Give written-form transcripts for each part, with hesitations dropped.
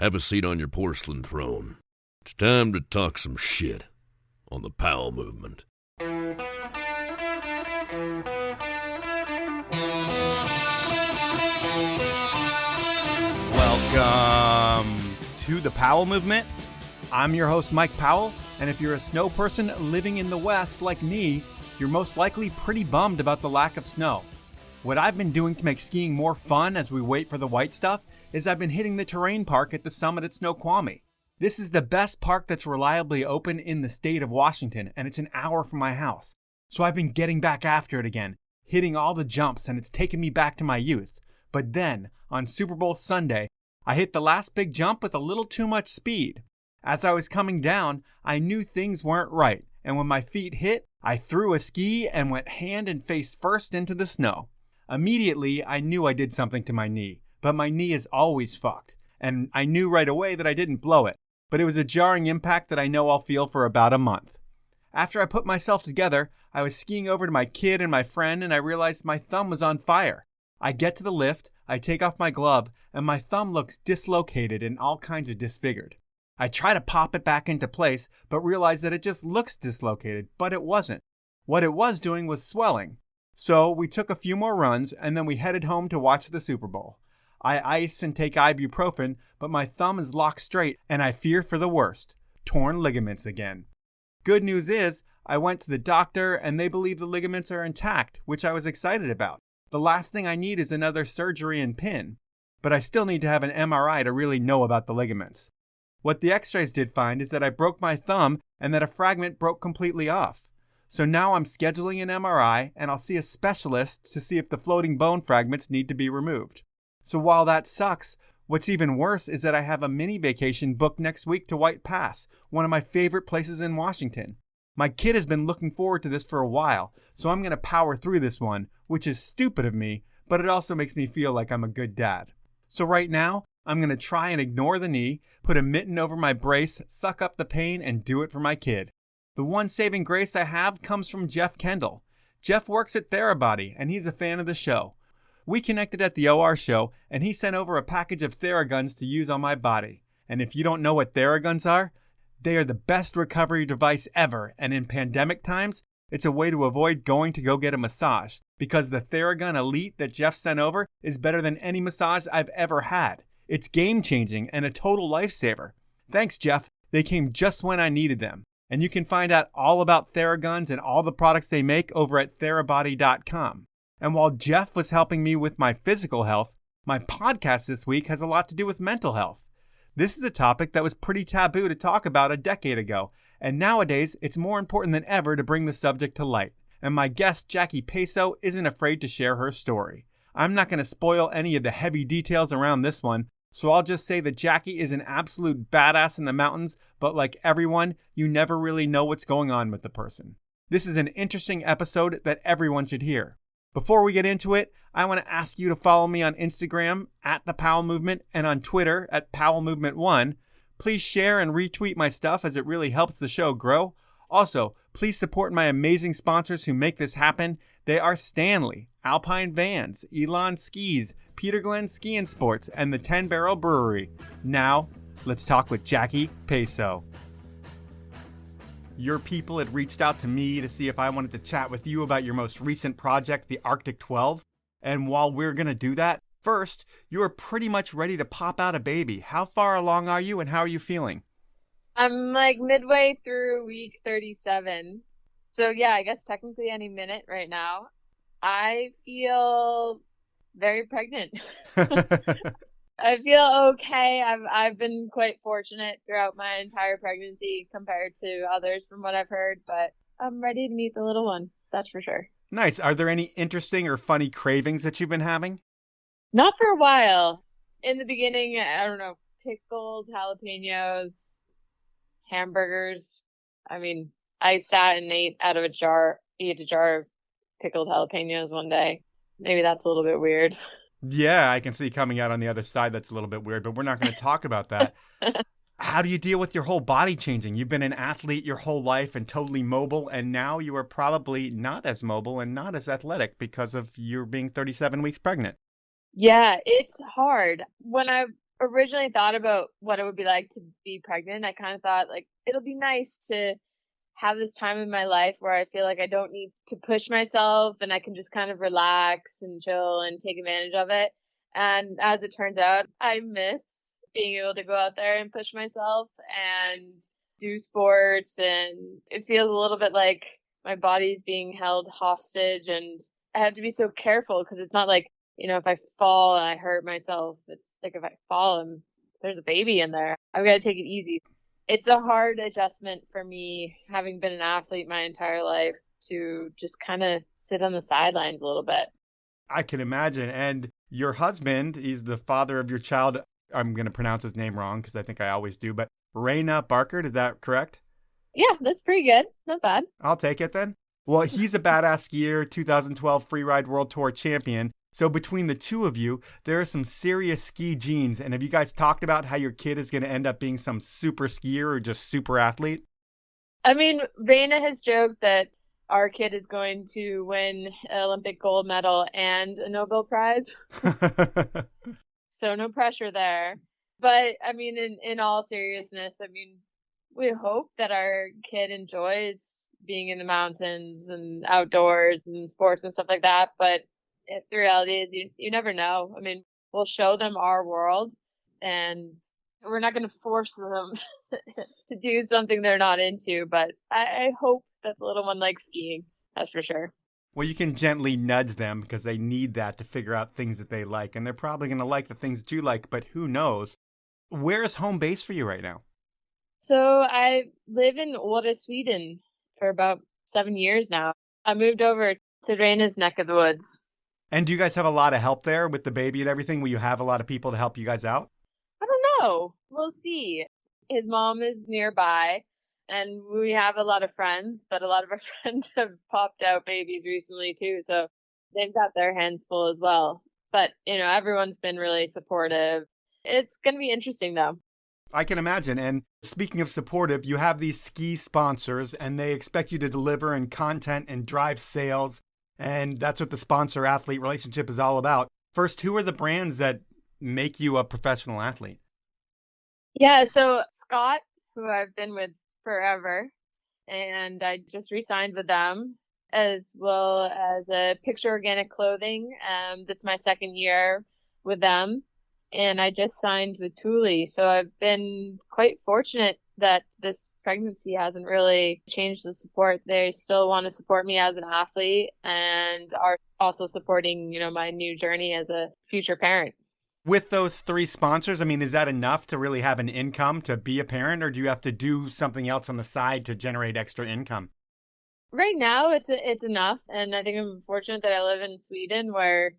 Have a seat on your porcelain throne. It's time to talk some shit on the Powell movement. Welcome to the Powell movement. I'm your host, Mike Powell, and if you're a snow person living in the West like me, you're most likely pretty bummed about the lack of snow. What I've been doing to make skiing more fun as we wait for the white stuff is I've been hitting the terrain park at the summit at Snoqualmie. This is the best park that's reliably open in the state of Washington, and it's an hour from my house. So I've been getting back after it again, hitting all the jumps, and it's taken me back to my youth. But then, on Super Bowl Sunday, I hit the last big jump with a little too much speed. As I was coming down, I knew things weren't right, and when my feet hit, I threw a ski and went hand and face first into the snow. Immediately, I knew I did something to my knee, but my knee is always fucked, and I knew right away that I didn't blow it, but it was a jarring impact that I know I'll feel for about a month. After I put myself together, I was skiing over to my kid and my friend, and I realized my thumb was on fire. I get to the lift, I take off my glove, and my thumb looks dislocated and all kinds of disfigured. I try to pop it back into place, but realize that it just looks dislocated, but it wasn't. What it was doing was swelling. So we took a few more runs, and then we headed home to watch the Super Bowl. I ice and take ibuprofen, but my thumb is locked straight, and I fear for the worst. Torn ligaments again. Good news is, I went to the doctor, and they believe the ligaments are intact, which I was excited about. The last thing I need is another surgery and pin. But I still need to have an MRI to really know about the ligaments. What the x-rays did find is that I broke my thumb, and that a fragment broke completely off. So now I'm scheduling an MRI, and I'll see a specialist to see if the floating bone fragments need to be removed. So while that sucks, what's even worse is that I have a mini vacation booked next week to White Pass, one of my favorite places in Washington. My kid has been looking forward to this for a while, so I'm going to power through this one, which is stupid of me, but it also makes me feel like I'm a good dad. So right now, I'm going to try and ignore the knee, put a mitten over my brace, suck up the pain, and do it for my kid. The one saving grace I have comes from Jeff Kendall. Jeff works at Therabody, and he's a fan of the show. We connected at the OR show, and he sent over a package of Theraguns to use on my body. And if you don't know what Theraguns are, they are the best recovery device ever, and in pandemic times, it's a way to avoid going to go get a massage, because the Theragun Elite that Jeff sent over is better than any massage I've ever had. It's game-changing and a total lifesaver. Thanks, Jeff. They came just when I needed them. And you can find out all about Theraguns and all the products they make over at Therabody.com. And while Jeff was helping me with my physical health, my podcast this week has a lot to do with mental health. This is a topic that was pretty taboo to talk about a decade ago, and nowadays it's more important than ever to bring the subject to light. And my guest, Jackie Paaso, isn't afraid to share her story. I'm not going to spoil any of the heavy details around this one, so I'll just say that Jackie is an absolute badass in the mountains, but like everyone, you never really know what's going on with the person. This is an interesting episode that everyone should hear. Before we get into it, I want to ask you to follow me on Instagram at The Powell Movement and on Twitter at Powell Movement 1. Please share and retweet my stuff as it really helps the show grow. Also, please support my amazing sponsors who make this happen. They are Stanley, Alpine Vans, Elon Skis, Peter Glenn Ski and Sports, and the 10 Barrel Brewery. Now, let's talk with Jackie Paaso. Your people had reached out to me to see if I wanted to chat with you about your most recent project, the Arctic 12. And while we're going to do that, first, you are pretty much ready to pop out a baby. How far along are you and how are you feeling? I'm like midway through week 37. So yeah, I guess technically any minute right now. I feel very pregnant. I feel okay. I've been quite fortunate throughout my entire pregnancy compared to others from what I've heard, but I'm ready to meet the little one. That's for sure. Nice. Are there any interesting or funny cravings that you've been having? Not for a while. In the beginning, I don't know, pickles, jalapenos, hamburgers. I mean, I sat and ate a jar of pickled jalapenos one day. Maybe that's a little bit weird. Yeah, I can see coming out on the other side that's a little bit weird, but we're not going to talk about that. How do you deal with your whole body changing? You've been an athlete your whole life and totally mobile, and now you are probably not as mobile and not as athletic because of you being 37 weeks pregnant. Yeah, it's hard. When I originally thought about what it would be like to be pregnant, I kind of thought like it'll be nice to have this time in my life where I feel like I don't need to push myself and I can just kind of relax and chill and take advantage of it. And as it turns out, I miss being able to go out there and push myself and do sports. And it feels a little bit like my body's being held hostage and I have to be so careful because it's not like, if I fall and I hurt myself, it's like if I fall and there's a baby in there, I've got to take it easy. It's a hard adjustment for me, having been an athlete my entire life, to just kind of sit on the sidelines a little bit. I can imagine. And your husband, he's the father of your child. I'm going to pronounce his name wrong because I think I always do, but Raina Barker, is that correct? Yeah, that's pretty good. Not bad. I'll take it then. Well, he's a badass skier, 2012 Freeride World Tour champion. So between the two of you, there are some serious ski genes. And have you guys talked about how your kid is going to end up being some super skier or just super athlete? I mean, Raina has joked that our kid is going to win an Olympic gold medal and a Nobel Prize. So no pressure there. But I mean, in all seriousness, I mean, we hope that our kid enjoys being in the mountains and outdoors and sports and stuff like that. But the reality is you never know. I mean, we'll show them our world and we're not going to force them to do something they're not into. But I hope that the little one likes skiing. That's for sure. Well, you can gently nudge them because they need that to figure out things that they like. And they're probably going to like the things that you like, but who knows? Where is home base for you right now? So I live in Åre, Sweden for about 7 years now. I moved over to Raina's neck of the woods. And do you guys have a lot of help there with the baby and everything? Will you have a lot of people to help you guys out? I don't know. We'll see. His mom is nearby and we have a lot of friends, but a lot of our friends have popped out babies recently too. So they've got their hands full as well. But, everyone's been really supportive. It's going to be interesting though. I can imagine. And speaking of supportive, you have these ski sponsors and they expect you to deliver in content and drive sales. And that's what the sponsor-athlete relationship is all about. First, who are the brands that make you a professional athlete? Yeah, so Scott, who I've been with forever, and I just re-signed with them, as well as a Picture Organic Clothing. That's my second year with them. And I just signed with Thule. So I've been quite fortunate that this pregnancy hasn't really changed the support. They still want to support me as an athlete and are also supporting, my new journey as a future parent. With those three sponsors, I mean, is that enough to really have an income to be a parent, or do you have to do something else on the side to generate extra income? Right now, it's enough. And I think I'm fortunate that I live in Sweden where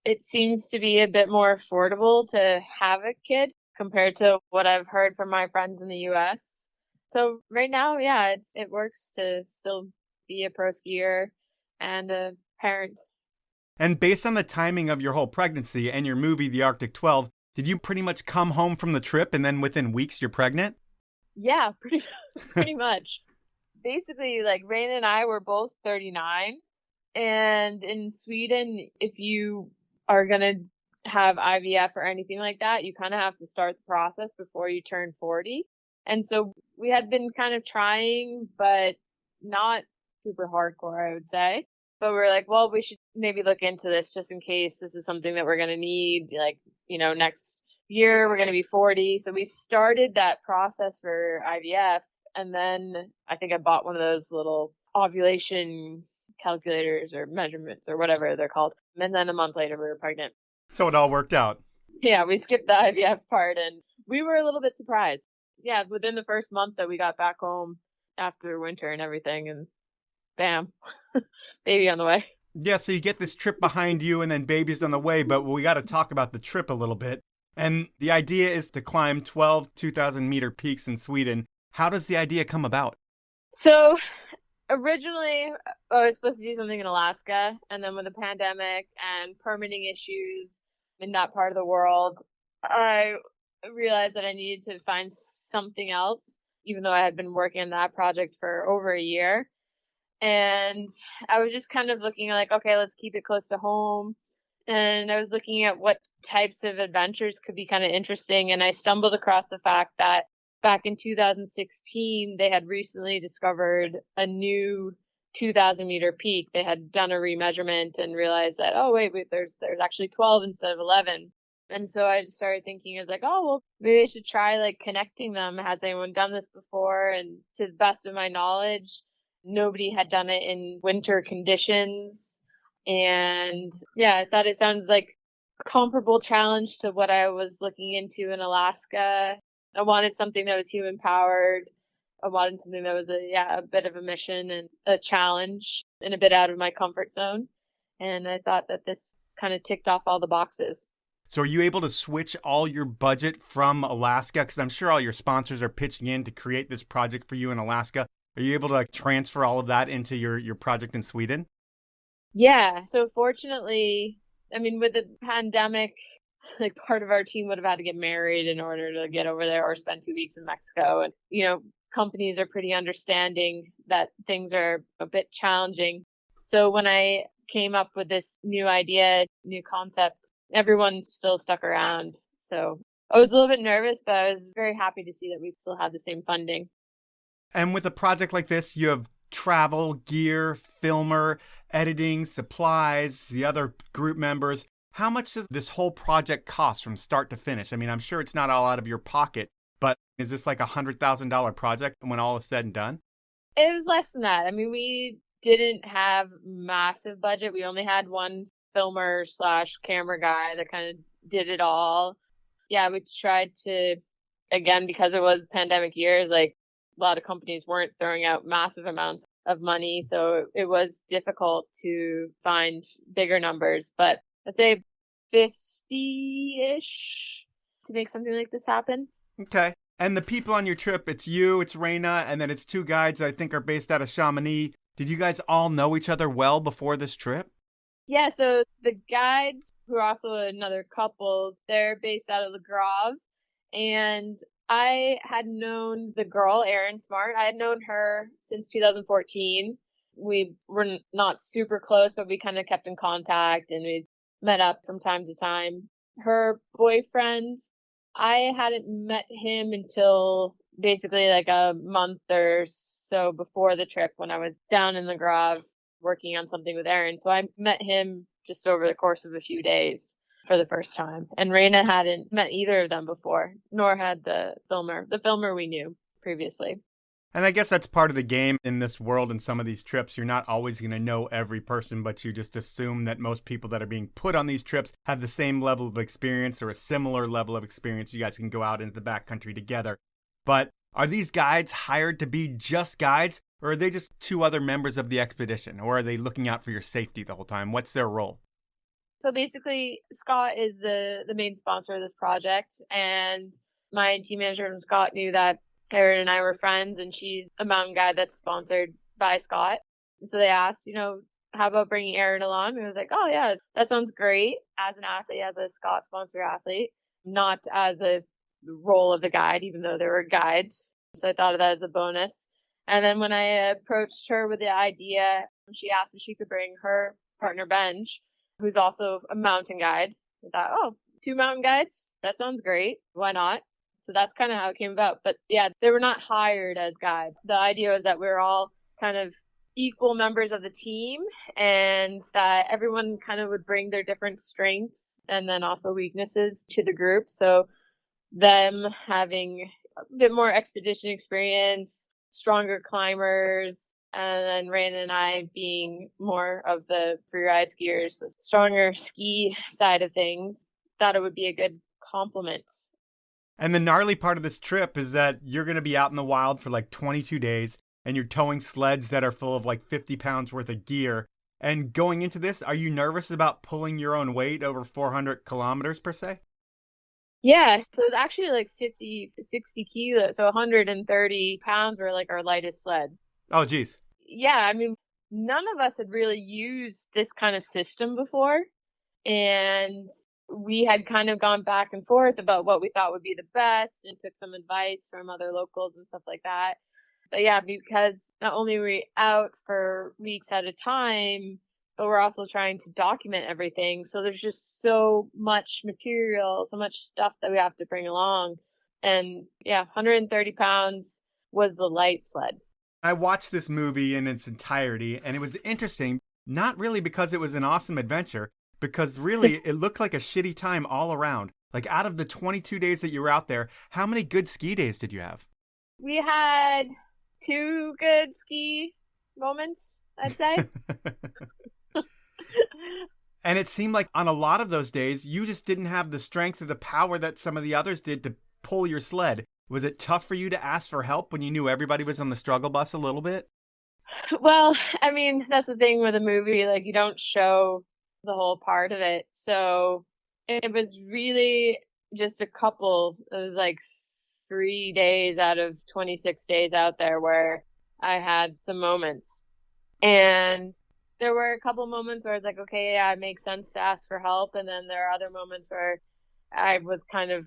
it seems to be a bit more affordable to have a kid compared to what I've heard from my friends in the US. So right now, yeah, it works to still be a pro skier and a parent. And based on the timing of your whole pregnancy and your movie, The Arctic 12, did you pretty much come home from the trip and then within weeks you're pregnant? Yeah, pretty much. Basically, like Raina and I were both 39. And in Sweden, if you are going to have IVF or anything like that, you kind of have to start the process before you turn 40. And so we had been kind of trying, but not super hardcore, I would say. But we're like, well, we should maybe look into this just in case this is something that we're going to need. Like, next year we're going to be 40. So we started that process for IVF. And then I think I bought one of those little ovulation calculators or measurements or whatever they're called. And then a month later we were pregnant. So it all worked out. Yeah, we skipped the IVF part and we were a little bit surprised. Yeah, within the first month that we got back home after winter and everything, and bam, baby on the way. Yeah, so you get this trip behind you and then baby's on the way, but we got to talk about the trip a little bit. And the idea is to climb 12 2,000-meter peaks in Sweden. How does the idea come about? So originally, I was supposed to do something in Alaska, and then with the pandemic and permitting issues in that part of the world, I realized that I needed to find something else, even though I had been working on that project for over a year. And I was just kind of looking like, okay, let's keep it close to home. And I was looking at what types of adventures could be kind of interesting. And I stumbled across the fact that back in 2016, they had recently discovered a new 2,000-meter peak. They had done a remeasurement and realized that, oh, wait, there's actually 12 instead of 11. And so I just started thinking, I was like, oh, well, maybe I should try like connecting them. Has anyone done this before? And to the best of my knowledge, nobody had done it in winter conditions. And yeah, I thought it sounds like a comparable challenge to what I was looking into in Alaska. I wanted something that was human powered. I wanted something that was a bit of a mission and a challenge and a bit out of my comfort zone. And I thought that this kind of ticked off all the boxes. So are you able to switch all your budget from Alaska? Because I'm sure all your sponsors are pitching in to create this project for you in Alaska. Are you able to transfer all of that into your project in Sweden? Yeah. So fortunately, I mean, with the pandemic, like part of our team would have had to get married in order to get over there or spend 2 weeks in Mexico. And, companies are pretty understanding that things are a bit challenging. So when I came up with this new idea, new concept, everyone still stuck around. So I was a little bit nervous, but I was very happy to see that we still had the same funding. And with a project like this, you have travel, gear, filmer, editing, supplies, the other group members. How much does this whole project cost from start to finish? I mean, I'm sure it's not all out of your pocket, but is this like $100,000 project when all is said and done? It was less than that. I mean, we didn't have massive budget. We only had one filmer / camera guy that kind of did it all. Yeah, we tried to, again, because it was pandemic years, like a lot of companies weren't throwing out massive amounts of money. So it was difficult to find bigger numbers, but I'd say 50-ish to make something like this happen. Okay. And the people on your trip, it's you, it's Raina, and then it's two guides that I think are based out of Chamonix. Did you guys all know each other well before this trip? Yeah, so the guides, who are also another couple, they're based out of Le Grave. And I had known the girl, Erin Smart. I had known her since 2014. We were not super close, but we kind of kept in contact and we met up from time to time. Her boyfriend, I hadn't met him until basically like a month or so before the trip when I was down in the Grave working on something with Erin. So I met him just over the course of a few days for the first time. And Raina hadn't met either of them before, nor had the filmer. The filmer we knew previously. And I guess that's part of the game in this world and some of these trips. You're not always going to know every person, but you just assume that most people that are being put on these trips have the same level of experience or a similar level of experience. You guys can go out into the backcountry together. But are these guides hired to be just guides, or are they just two other members of the expedition? Or are they looking out for your safety the whole time? What's their role? So basically, Scott is the main sponsor of this project. And my team manager from Scott knew that Erin and I were friends, and she's a mountain guide that's sponsored by Scott. So they asked, how about bringing Erin along? And I was like, oh, yeah, that sounds great as an athlete, as a Scott sponsor athlete, not as a role of the guide, even though there were guides. So I thought of that as a bonus. And then when I approached her with the idea, she asked if she could bring her partner, Benj, who's also a mountain guide. I thought, oh, 2 mountain guides? That sounds great. Why not? So that's kind of how it came about. But yeah, they were not hired as guides. The idea was that we were all kind of equal members of the team and that everyone kind of would bring their different strengths and then also weaknesses to the group. So them having a bit more expedition experience, stronger climbers, and then Raina and I being more of the freeride skiers, the stronger ski side of things, thought it would be a good complement. And the gnarly part of this trip is that you're going to be out in the wild for like 22 days and you're towing sleds that are full of like 50 pounds worth of gear. And going into this, are you nervous about pulling your own weight over 400 kilometers per se? Yeah, so it's actually like 50, 60 kilos, so 130 pounds were like our lightest sleds. Oh, geez. Yeah, I mean, none of us had really used this kind of system before. And we had kind of gone back and forth about what we thought would be the best and took some advice from other locals and stuff like that. But yeah, because not only were we out for weeks at a time, but we're also trying to document everything. So there's just so much material, so much stuff that we have to bring along. And yeah, 130 pounds was the light sled. I watched this movie in its entirety, and it was interesting, not really because it was an awesome adventure, because really it looked like a shitty time all around. Like, out of the 22 days that you were out there, how many good ski days did you have? We had 2 good ski moments, I'd say. And it seemed like on a lot of those days, you just didn't have the strength or the power that some of the others did to pull your sled. Was it tough for you to ask for help when you knew everybody was on the struggle bus a little bit? Well, I mean, that's the thing with a movie, like you don't show the whole part of it. So it was really just a couple, it was like 3 days out of 26 days out there where I had some moments. And there were a couple moments where I was like, okay, yeah, it makes sense to ask for help. And then there are other moments where I was kind of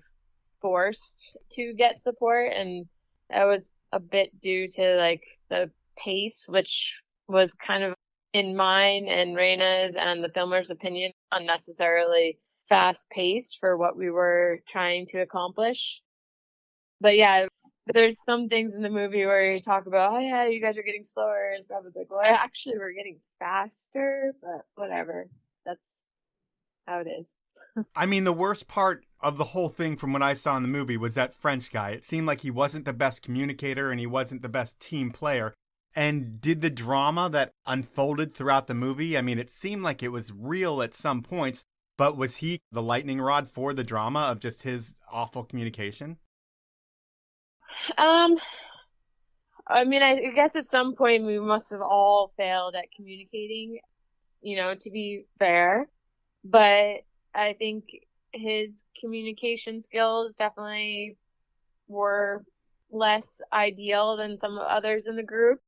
forced to get support. And that was a bit due to like the pace, which was kind of, in mine and Raina's and the filmer's opinion, unnecessarily fast paced for what we were trying to accomplish. But yeah, there's some things in the movie where you talk about, oh yeah, you guys are getting slower and stuff. It's like, well, actually we're getting faster, but whatever. That's how it is. I mean, the worst part of the whole thing from what I saw in the movie was that French guy. It seemed like he wasn't the best communicator and he wasn't the best team player. And did the drama that unfolded throughout the movie, I mean, it seemed like it was real at some points, but was he the lightning rod for the drama of just his awful communication? I mean, I guess at some point we must have all failed at communicating, to be fair. But I think his communication skills definitely were less ideal than some others in the group.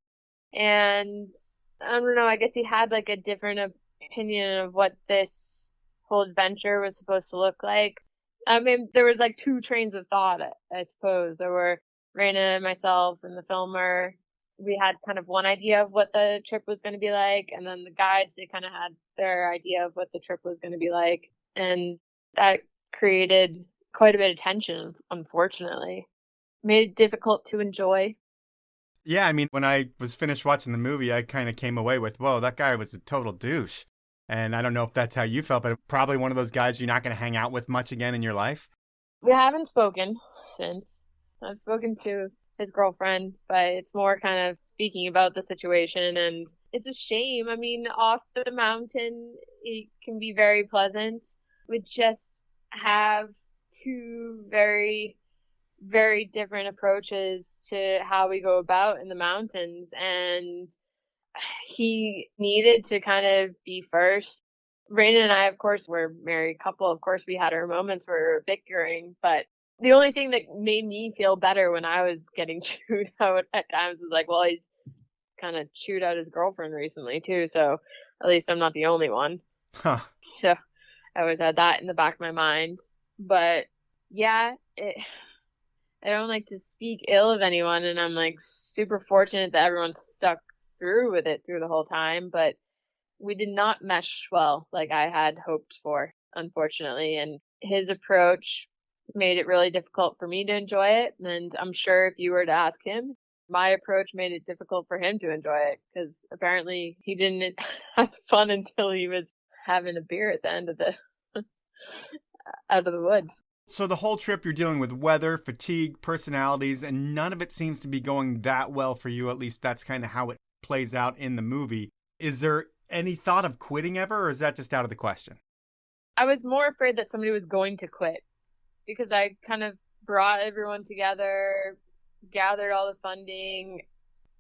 And I don't know, I guess he had like a different opinion of what this whole adventure was supposed to look like. I mean, there was like 2 trains of thought, I suppose. There were Raina, myself, and the filmer. We had kind of one idea of what the trip was going to be like, and then the guides, they kind of had their idea of what the trip was going to be like. And that created quite a bit of tension, unfortunately. Made it difficult to enjoy. Yeah, I mean, when I was finished watching the movie, I kind of came away with, whoa, that guy was a total douche. And I don't know if that's how you felt, but probably one of those guys you're not going to hang out with much again in your life. We haven't spoken since. I've spoken to his girlfriend, but it's more kind of speaking about the situation, and it's a shame. I mean, off the mountain, it can be very pleasant. We just have 2 very, very different approaches to how we go about in the mountains, and he needed to kind of be first. Raina and I, of course, were a married couple. Of course, we had our moments where we were bickering, but the only thing that made me feel better when I was getting chewed out at times was like, well, he's kind of chewed out his girlfriend recently too, so at least I'm not the only one. Huh. So I always had that in the back of my mind. But yeah, I don't like to speak ill of anyone, and I'm like super fortunate that everyone stuck through with it through the whole time, but we did not mesh well like I had hoped for, unfortunately. And his approach made it really difficult for me to enjoy it. And I'm sure if you were to ask him, my approach made it difficult for him to enjoy it, because apparently he didn't have fun until he was having a beer at the end of the out of the woods. So the whole trip you're dealing with weather, fatigue, personalities, and none of it seems to be going that well for you. At least that's kind of how it plays out in the movie. Is there any thought of quitting ever, or is that just out of the question? I was more afraid that somebody was going to quit, because I kind of brought everyone together, gathered all the funding.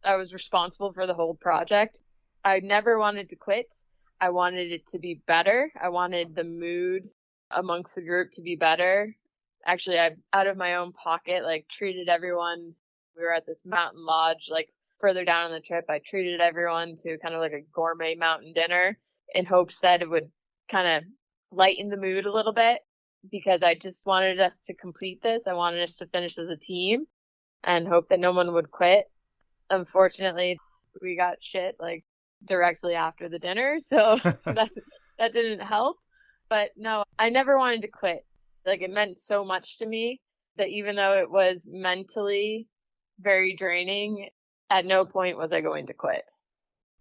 I was responsible for the whole project. I never wanted to quit. I wanted it to be better. I wanted the mood amongst the group to be better. Actually, I, out of my own pocket, like treated everyone. We were at this mountain lodge, like further down on the trip. I treated everyone to kind of like a gourmet mountain dinner in hopes that it would kind of lighten the mood a little bit, because I just wanted us to complete this. I wanted us to finish as a team and hope that no one would quit. Unfortunately, we got shit like directly after the dinner, so that didn't help. But no, I never wanted to quit. Like, it meant so much to me that even though it was mentally very draining, at no point was I going to quit.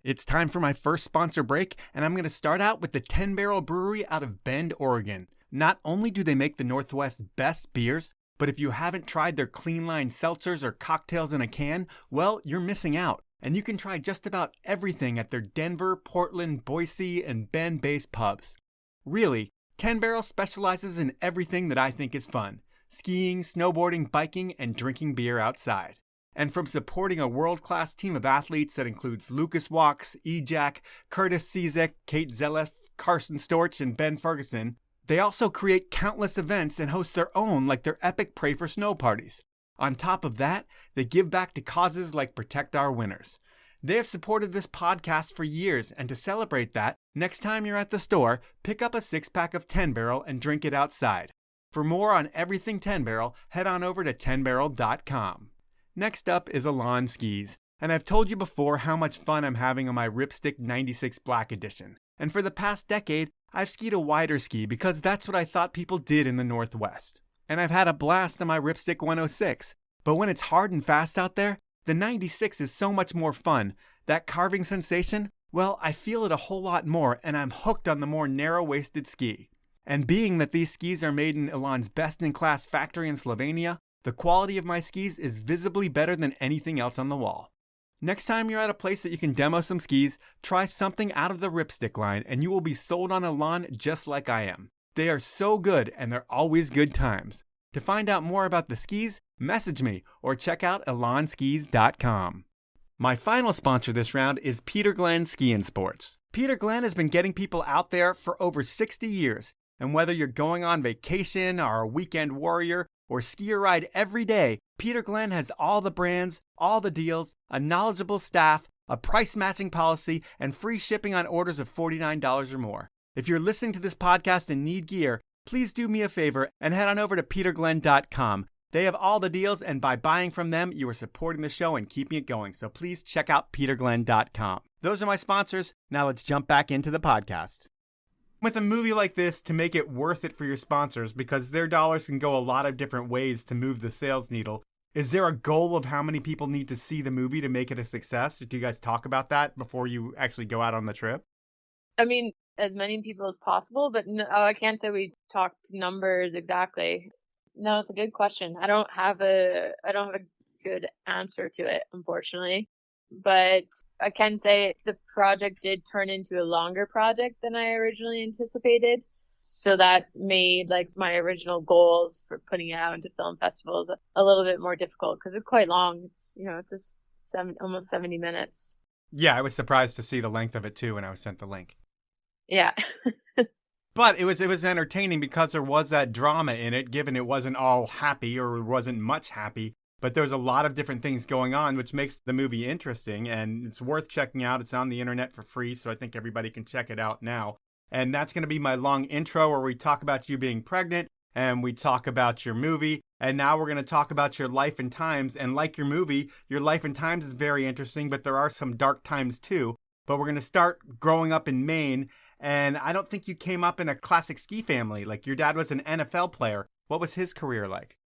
It's time for my first sponsor break, and I'm going to start out with the 10 Barrel Brewery out of Bend, Oregon. Not only do they make the Northwest's best beers, but if you haven't tried their clean line seltzers or cocktails in a can, well, you're missing out. And you can try just about everything at their Denver, Portland, Boise, and Bend-based pubs. Really, 10 Barrel specializes in everything that I think is fun: skiing, snowboarding, biking, and drinking beer outside. And from supporting a world-class team of athletes that includes Lucas Walks, Ejak, Curtis Cizek, Kate Zeleth, Carson Storch, and Ben Ferguson, they also create countless events and host their own, like their epic Pray for Snow parties. On top of that, they give back to causes like Protect Our Winters. They have supported this podcast for years, and to celebrate that, next time you're at the store, pick up a 6-pack of 10 Barrel and drink it outside. For more on everything 10 Barrel, head on over to 10barrel.com. Next up is Elon Skis, and I've told you before how much fun I'm having on my Ripstick 96 Black Edition. And for the past decade, I've skied a wider ski because that's what I thought people did in the Northwest. And I've had a blast on my Ripstick 106. But when it's hard and fast out there, the 96 is so much more fun. That carving sensation, well, I feel it a whole lot more, and I'm hooked on the more narrow-waisted ski. And being that these skis are made in Elon's best-in-class factory in Slovenia, the quality of my skis is visibly better than anything else on the wall. Next time you're at a place that you can demo some skis, try something out of the Ripstick line, and you will be sold on Elon just like I am. They are so good, and they're always good times. To find out more about the skis, message me or check out elonskis.com. My final sponsor this round is Peter Glenn Ski and Sports. Peter Glenn has been getting people out there for over 60 years, and whether you're going on vacation or a weekend warrior or ski or ride every day, Peter Glenn has all the brands, all the deals, a knowledgeable staff, a price-matching policy, and free shipping on orders of $49 or more. If you're listening to this podcast and need gear, please do me a favor and head on over to peterglenn.com. They have all the deals, and by buying from them, you are supporting the show and keeping it going. So please check out peterglenn.com. Those are my sponsors. Now let's jump back into the podcast. With a movie like this, to make it worth it for your sponsors, because their dollars can go a lot of different ways to move the sales needle, is there a goal of how many people need to see the movie to make it a success? Do you guys talk about that before you actually go out on the trip? I mean, as many people as possible, but no, I can't say we talked numbers exactly. No, it's a good question. I don't have a good answer to it, unfortunately. But I can say the project did turn into a longer project than I originally anticipated. So that made like my original goals for putting it out into film festivals a little bit more difficult because it's quite long. It's just almost 70 minutes. Yeah, I was surprised to see the length of it too when I was sent the link. Yeah. But it was entertaining because there was that drama in it, given it wasn't all happy or it wasn't much happy. But there's a lot of different things going on, which makes the movie interesting, and it's worth checking out. It's on the internet for free, so I think everybody can check it out now. And that's going to be my long intro where we talk about you being pregnant, and we talk about your movie, and now we're going to talk about your life and times. And like your movie, your life and times is very interesting, but there are some dark times too. But we're going to start growing up in Maine, and I don't think you came up in a classic ski family. Like, your dad was an NFL player. What was his career like?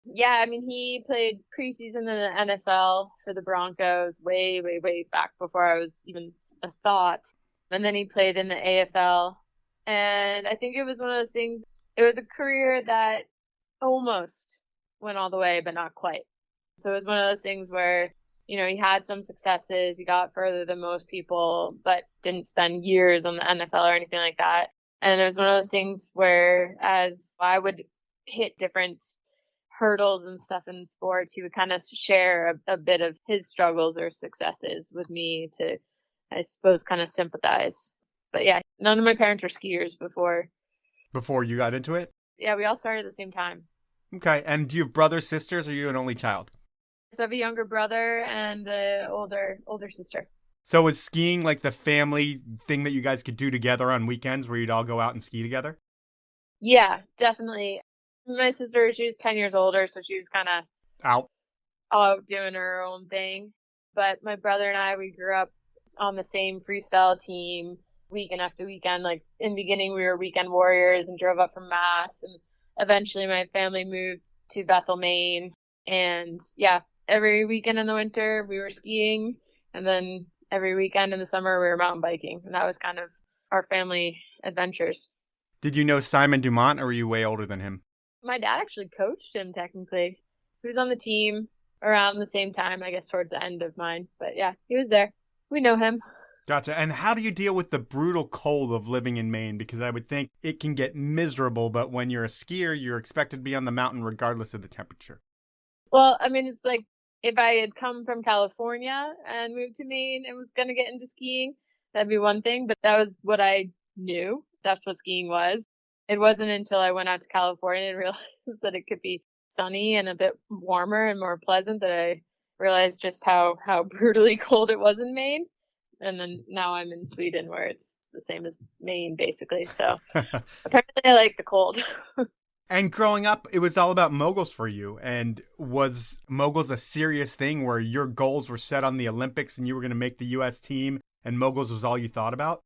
Yeah, I mean, he played preseason in the NFL for the Broncos way, way, way back before I was even a thought. And then he played in the AFL. And I think it was one of those things, it was a career that almost went all the way, but not quite. So it was one of those things where, he had some successes, he got further than most people, but didn't spend years on the NFL or anything like that. And it was one of those things where as I would hit different hurdles and stuff in sports, he would kind of share a bit of his struggles or successes with me to, I suppose, kind of sympathize. But yeah, none of my parents were skiers before. Before you got into it? Yeah, we all started at the same time. Okay, and do you have brothers, sisters, or are you an only child? So I have a younger brother and an older sister. So was skiing like the family thing that you guys could do together on weekends where you'd all go out and ski together? Yeah, definitely. My sister, she was 10 years older, so she was kind of out doing her own thing. But my brother and I, we grew up on the same freestyle team weekend after weekend. Like in the beginning, we were weekend warriors and drove up from Mass. And eventually my family moved to Bethel, Maine. And yeah, every weekend in the winter we were skiing. And then every weekend in the summer we were mountain biking. And that was kind of our family adventures. Did you know Simon Dumont, or were you way older than him? My dad actually coached him technically. He was on the team around the same time, I guess towards the end of mine. But yeah, he was there. We know him. Gotcha. And how do you deal with the brutal cold of living in Maine? Because I would think it can get miserable, but when you're a skier, you're expected to be on the mountain regardless of the temperature. Well, I mean, it's like if I had come from California and moved to Maine and was going to get into skiing, that'd be one thing. But that was what I knew. That's what skiing was. It wasn't until I went out to California and realized that it could be sunny and a bit warmer and more pleasant that I realized just how brutally cold it was in Maine. And then now I'm in Sweden where it's the same as Maine, basically. So apparently I like the cold. And growing up, it was all about moguls for you. And was moguls a serious thing where your goals were set on the Olympics and you were going to make the U.S. team and moguls was all you thought about?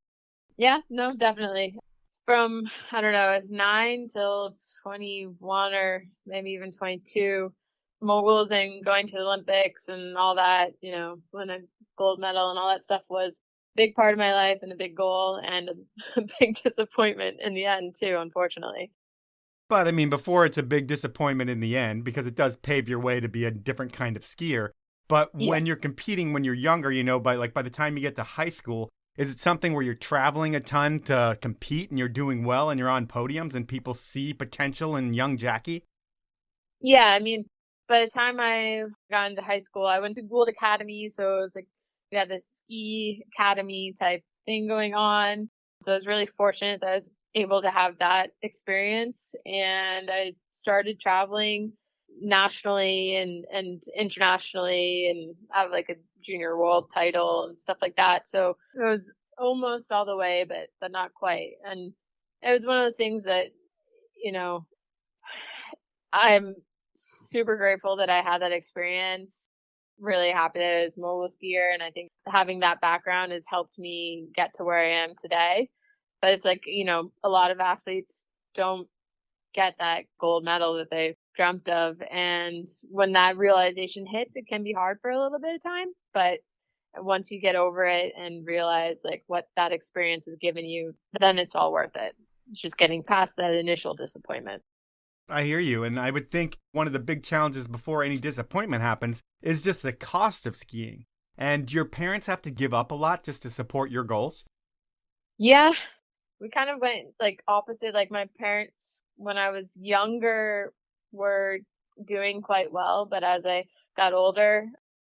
Yeah, no, definitely. From, I don't know, I was 9 till 21 or maybe even 22, moguls and going to the Olympics and all that, winning a gold medal and all that stuff was a big part of my life and a big goal and a big disappointment in the end too, unfortunately. But I mean, before it's a big disappointment in the end, because it does pave your way to be a different kind of skier. But when you're competing, when you're younger, by the time you get to high school, is it something where you're traveling a ton to compete and you're doing well and you're on podiums and people see potential in young Jackie? Yeah, I mean, by the time I got into high school, I went to Gould Academy. So it was like we had this ski academy type thing going on. So I was really fortunate that I was able to have that experience. And I started traveling nationally and internationally and have like a junior world title and stuff like that. So it was almost all the way, but not quite. And it was one of those things that, I'm super grateful that I had that experience. Really happy that I was a mogul skier. And I think having that background has helped me get to where I am today. But it's like, a lot of athletes don't get that gold medal that they dreamt of. And when that realization hits, it can be hard for a little bit of time. But once you get over it and realize like what that experience has given you, then it's all worth it. It's just getting past that initial disappointment. I hear you. And I would think one of the big challenges before any disappointment happens is just the cost of skiing. And your parents have to give up a lot just to support your goals? Yeah, we kind of went like opposite. Like my parents, when I was younger, were doing quite well. But as I got older,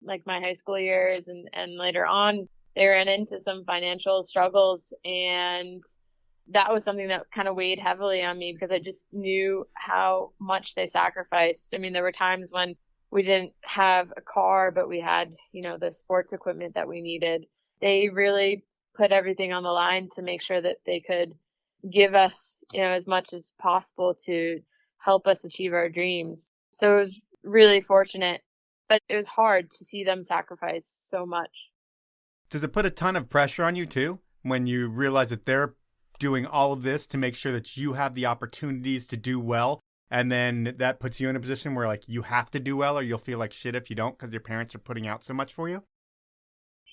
like my high school years and later on, they ran into some financial struggles. And that was something that kind of weighed heavily on me because I just knew how much they sacrificed. I mean, there were times when we didn't have a car, but we had, the sports equipment that we needed. They really put everything on the line to make sure that they could give us, as much as possible to help us achieve our dreams. So it was really fortunate, but it was hard to see them sacrifice so much. Does it put a ton of pressure on you too, when you realize that they're doing all of this to make sure that you have the opportunities to do well, and then that puts you in a position where like you have to do well or you'll feel like shit if you don't because your parents are putting out so much for you?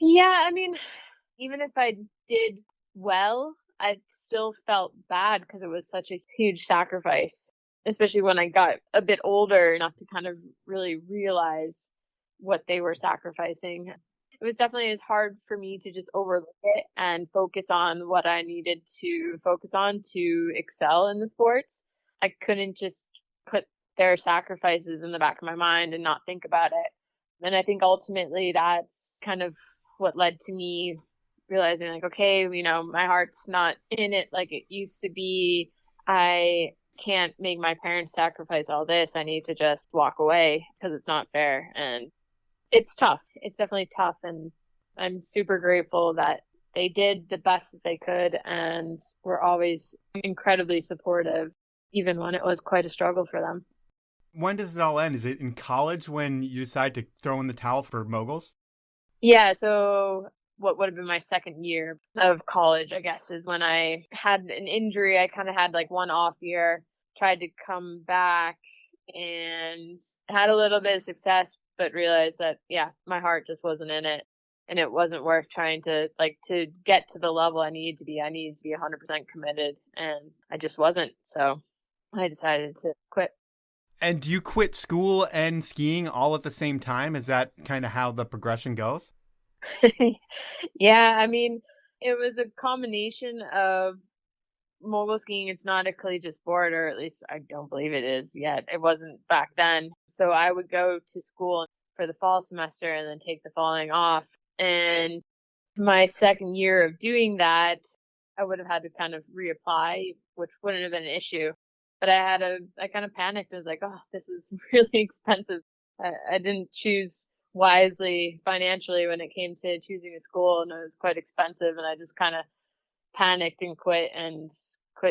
Yeah, I mean, even if I did well, I still felt bad because it was such a huge sacrifice, especially when I got a bit older enough to kind of really realize what they were sacrificing. It was definitely as hard for me to just overlook it and focus on what I needed to focus on to excel in the sports. I couldn't just put their sacrifices in the back of my mind and not think about it. And I think ultimately that's kind of what led to me realizing like, okay, my heart's not in it like it used to be. I can't make my parents sacrifice all this. I need to just walk away because it's not fair. And it's tough. It's definitely tough. And I'm super grateful that they did the best that they could and were always incredibly supportive, even when it was quite a struggle for them. When does it all end? Is it in college when you decide to throw in the towel for moguls? Yeah. So what would have been my second year of college, I guess, is when I had an injury. I kind of had like one off year, tried to come back and had a little bit of success, but realized that, yeah, my heart just wasn't in it. And it wasn't worth trying to to get to the level I needed to be. I needed to be 100% committed, and I just wasn't. So I decided to quit. And do you quit school and skiing all at the same time? Is that kind of how the progression goes? Yeah, I mean, it was a combination of mogul skiing. It's not a collegiate sport, or at least I don't believe it is yet. It wasn't back then. So I would go to school for the fall semester and then take the following off. And my second year of doing that, I would have had to kind of reapply, which wouldn't have been an issue. But I kind of panicked. I was like, oh, this is really expensive. I didn't choose wisely financially when it came to choosing a school, and it was quite expensive. And I just kind of panicked and quit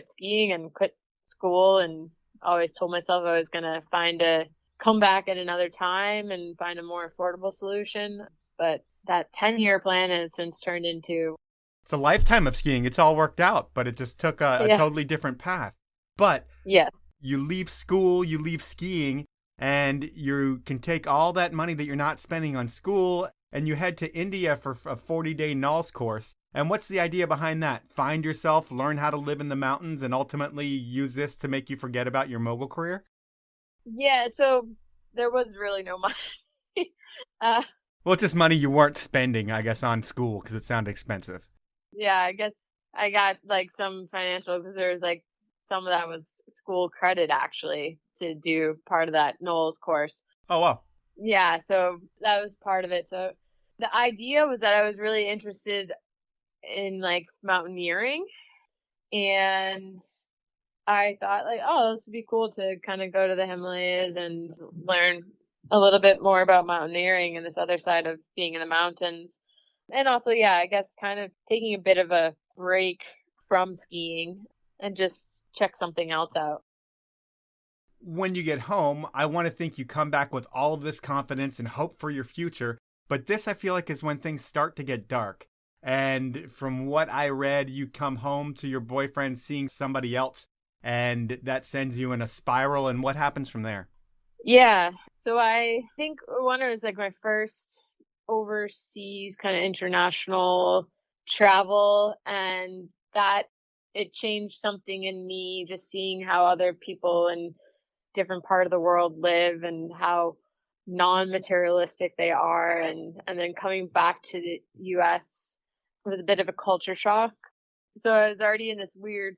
skiing and quit school, and always told myself I was going to come back at another time and find a more affordable solution. But that 10-year plan has since turned into... It's a lifetime of skiing. It's all worked out, but it just took a totally different path. But yeah, you leave school, you leave skiing, and you can take all that money that you're not spending on school, and you head to India for a 40-day NALS course. And what's the idea behind that? Find yourself, learn how to live in the mountains, and ultimately use this to make you forget about your mogul career? Yeah, so there was really no money. Well, it's just money you weren't spending, I guess, on school because it sounded expensive. Yeah, I guess I got like some financial, because there was like some of that was school credit actually to do part of that NOLS course. Oh, wow. Yeah, so that was part of it. So the idea was that I was really interested in like mountaineering, and I thought like, oh, this would be cool to kind of go to the Himalayas and learn a little bit more about mountaineering and this other side of being in the mountains. And also, yeah, I guess kind of taking a bit of a break from skiing and just check something else out. When you get home, I want to think you come back with all of this confidence and hope for your future. But this, I feel like, is when things start to get dark. And from what I read, you come home to your boyfriend seeing somebody else, and that sends you in a spiral. And what happens from there? Yeah. So I think one was like my first overseas kind of international travel, and that it changed something in me, just seeing how other people in different part of the world live and how non-materialistic they are, and then coming back to the US was a bit of a culture shock. So I was already in this weird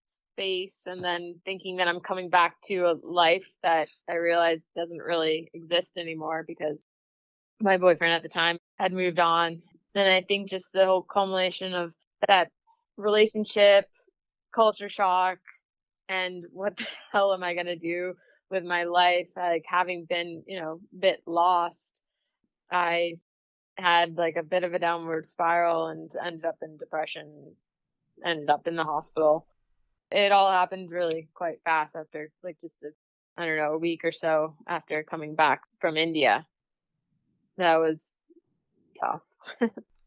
space, and then thinking that I'm coming back to a life that I realized doesn't really exist anymore because my boyfriend at the time had moved on. And I think just the whole culmination of that relationship, culture shock, and what the hell am I going to do with my life? Like, having been, a bit lost, I had like a bit of a downward spiral and ended up in depression, ended up in the hospital. It all happened really quite fast after like just a week or so after coming back from India. That was tough.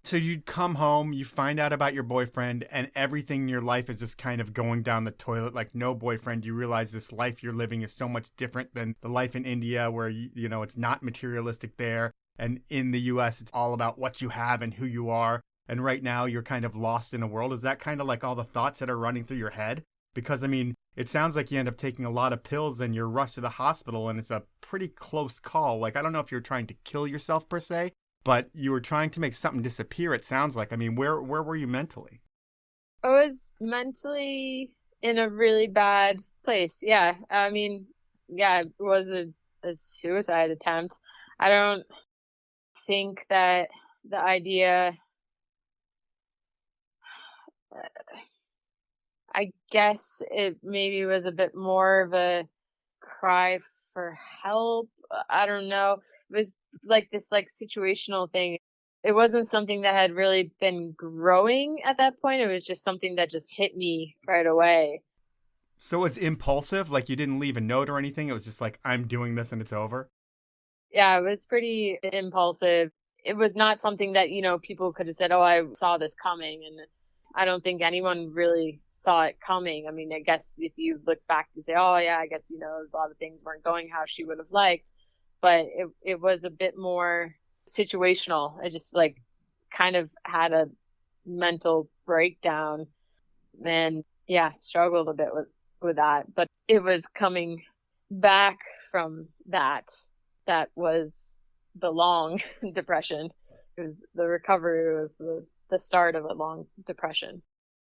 So you'd come home, you find out about your boyfriend, and everything in your life is just kind of going down the toilet. Like, no boyfriend, you realize this life you're living is so much different than the life in India, where it's not materialistic there. And in the US, it's all about what you have and who you are. And right now, you're kind of lost in a world. Is that kind of like all the thoughts that are running through your head? Because, I mean, it sounds like you end up taking a lot of pills and you're rushed to the hospital, and it's a pretty close call. Like, I don't know if you're trying to kill yourself per se, but you were trying to make something disappear, it sounds like. I mean, where were you mentally? I was mentally in a really bad place. Yeah. I mean, yeah, it was a suicide attempt. I don't think that the idea, I guess it maybe was a bit more of a cry for help. I don't know. It was like this like situational thing. It wasn't something that had really been growing at that point. It was just something that just hit me right away. So it was impulsive? Like, you didn't leave a note or anything? It was just like, I'm doing this and it's over? Yeah, it was pretty impulsive. it was not something that, people could have said, oh, I saw this coming. And I don't think anyone really saw it coming. I mean, I guess if you look back and say, oh, yeah, I guess, a lot of things weren't going how she would have liked. But it was a bit more situational. I just kind of had a mental breakdown and struggled a bit with that. But it was coming back from that was the long depression. It was the recovery was the start of a long depression.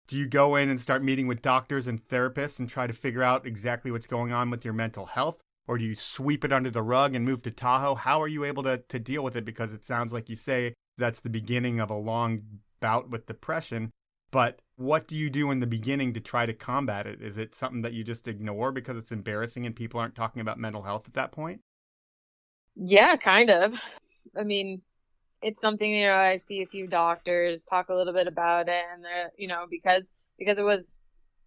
Do you go in and start meeting with doctors and therapists and try to figure out exactly what's going on with your mental health? Or do you sweep it under the rug and move to Tahoe? How are you able to deal with it? Because it sounds like you say that's the beginning of a long bout with depression. But what do you do in the beginning to try to combat it? Is it something that you just ignore because it's embarrassing and people aren't talking about mental health at that point? Yeah, kind of. I mean, it's something, I see a few doctors talk a little bit about it, and because it was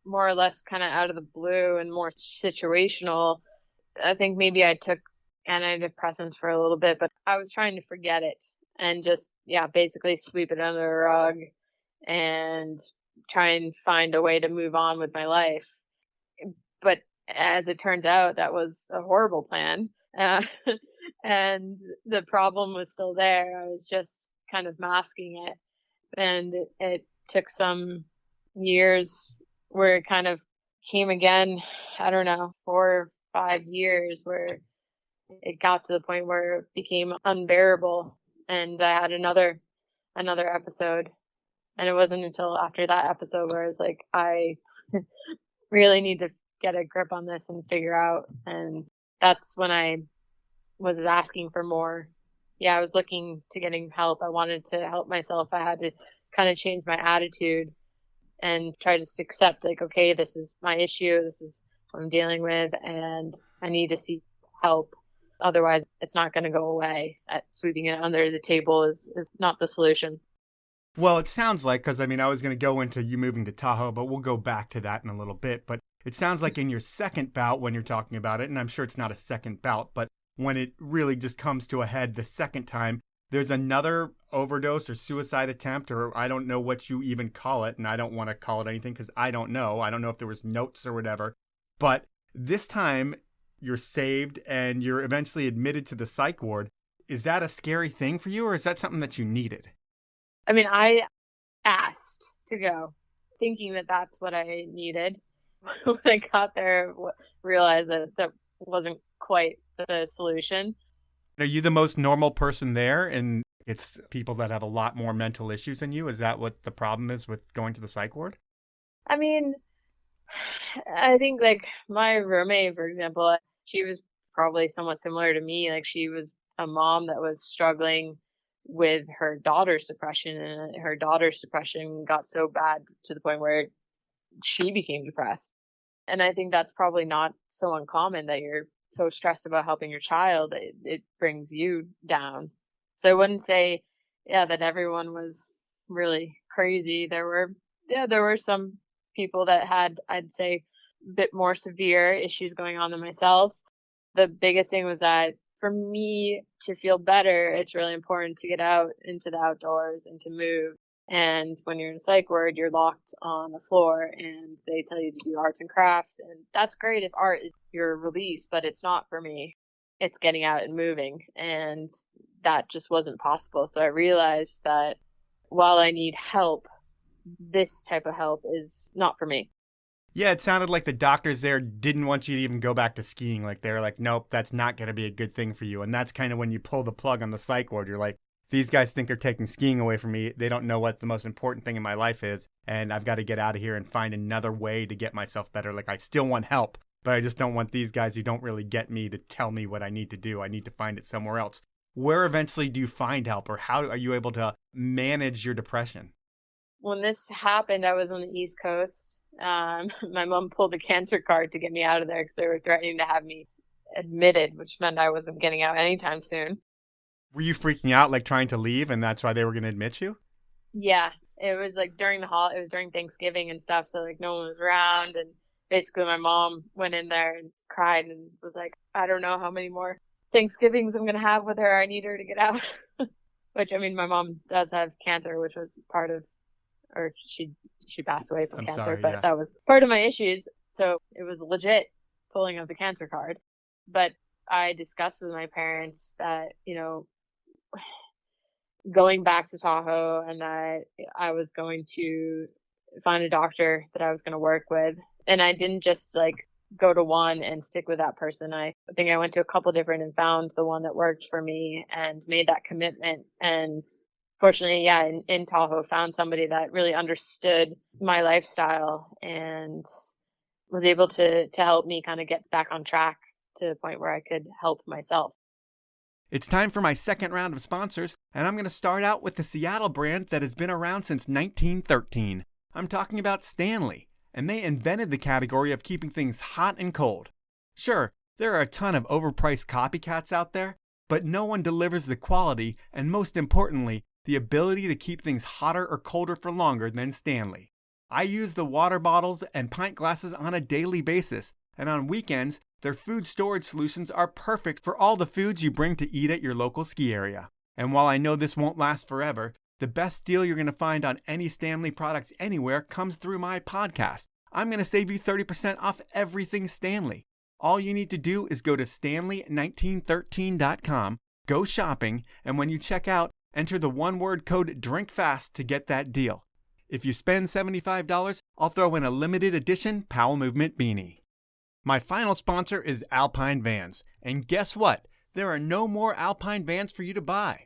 more or less kind of out of the blue and more situational. I think maybe I took antidepressants for a little bit, but I was trying to forget it and just, basically sweep it under the rug and try and find a way to move on with my life. But as it turns out, that was a horrible plan. And the problem was still there. I was just kind of masking it. And it took some years where it kind of came again, I don't know, 4 or 5 years, where it got to the point where it became unbearable. And I had another episode. And it wasn't until after that episode where I was like, I really need to get a grip on this and figure out. And that's when I was asking for more. I was looking to getting help. I wanted to help myself. I had to kind of change my attitude and try to accept, okay, this is my issue. This is what I'm dealing with, and I need to seek help. Otherwise, it's not going to go away. Sweeping it under the table is not the solution. Well, it sounds like, because I was going to go into you moving to Tahoe, but we'll go back to that in a little bit. But it sounds like in your second bout, when you're talking about it, and I'm sure it's not a second bout, but when it really just comes to a head the second time, there's another overdose or suicide attempt, or I don't know what you even call it, and I don't want to call it anything because I don't know. I don't know if there was notes or whatever. But this time, you're saved and you're eventually admitted to the psych ward. Is that a scary thing for you, or is that something that you needed? I mean, I asked to go, thinking that that's what I needed. When I got there, realized that wasn't quite the solution. Are you the most normal person there, and it's people that have a lot more mental issues than you? Is that what the problem is with going to the psych ward? I mean, I think my roommate, for example, she was probably somewhat similar to me. She was a mom that was struggling with her daughter's depression, and her daughter's depression got so bad to the point where she became depressed. And I think that's probably not so uncommon, that you're so stressed about helping your child, it brings you down. So I wouldn't say, that everyone was really crazy. There were some people that had, I'd say, a bit more severe issues going on than myself. The biggest thing was that for me to feel better, it's really important to get out into the outdoors and to move. And when you're in a psych ward, you're locked on the floor and they tell you to do arts and crafts. And that's great if art is your release, but it's not for me. It's getting out and moving. And that just wasn't possible. So I realized that while I need help, this type of help is not for me. Yeah, it sounded like the doctors there didn't want you to even go back to skiing. They were like, nope, that's not going to be a good thing for you. And that's kind of when you pull the plug on the psych ward. You're like, these guys think they're taking skiing away from me. They don't know what the most important thing in my life is. And I've got to get out of here and find another way to get myself better. I still want help, but I just don't want these guys who don't really get me to tell me what I need to do. I need to find it somewhere else. Where eventually do you find help, or how are you able to manage your depression? When this happened, I was on the East Coast. My mom pulled a cancer card to get me out of there because they were threatening to have me admitted, which meant I wasn't getting out anytime soon. Were you freaking out, trying to leave, and that's why they were going to admit you? Yeah, it was during it was during Thanksgiving and stuff, so no one was around, and basically my mom went in there and cried and was like, I don't know how many more Thanksgivings I'm going to have with her. I need her to get out. which, I mean, my mom does have cancer, which was part of, or she passed away from I'm cancer, sorry, but yeah. that was part of my issues. So it was legit pulling of the cancer card. But I discussed with my parents that, going back to Tahoe and that I was going to find a doctor that I was going to work with. And I didn't just like go to one and stick with that person. I think I went to a couple different and found the one that worked for me and made that commitment. And fortunately, yeah, in Tahoe, found somebody that really understood my lifestyle and was able to help me kind of get back on track to the point where I could help myself. It's time for my second round of sponsors, and I'm going to start out with the Seattle brand that has been around since 1913. I'm talking about Stanley, and they invented the category of keeping things hot and cold. Sure, there are a ton of overpriced copycats out there, but no one delivers the quality and, most importantly, the ability to keep things hotter or colder for longer than Stanley. I use the water bottles and pint glasses on a daily basis, and on weekends, their food storage solutions are perfect for all the foods you bring to eat at your local ski area. And while I know this won't last forever, the best deal you're going to find on any Stanley products anywhere comes through my podcast. I'm going to save you 30% off everything Stanley. All you need to do is go to stanley1913.com, go shopping, and when you check out, enter the one-word code DRINKFAST to get that deal. If you spend $75, I'll throw in a limited edition Powell Movement beanie. My final sponsor is Alpine Vans, and guess what? There are no more Alpine Vans for you to buy.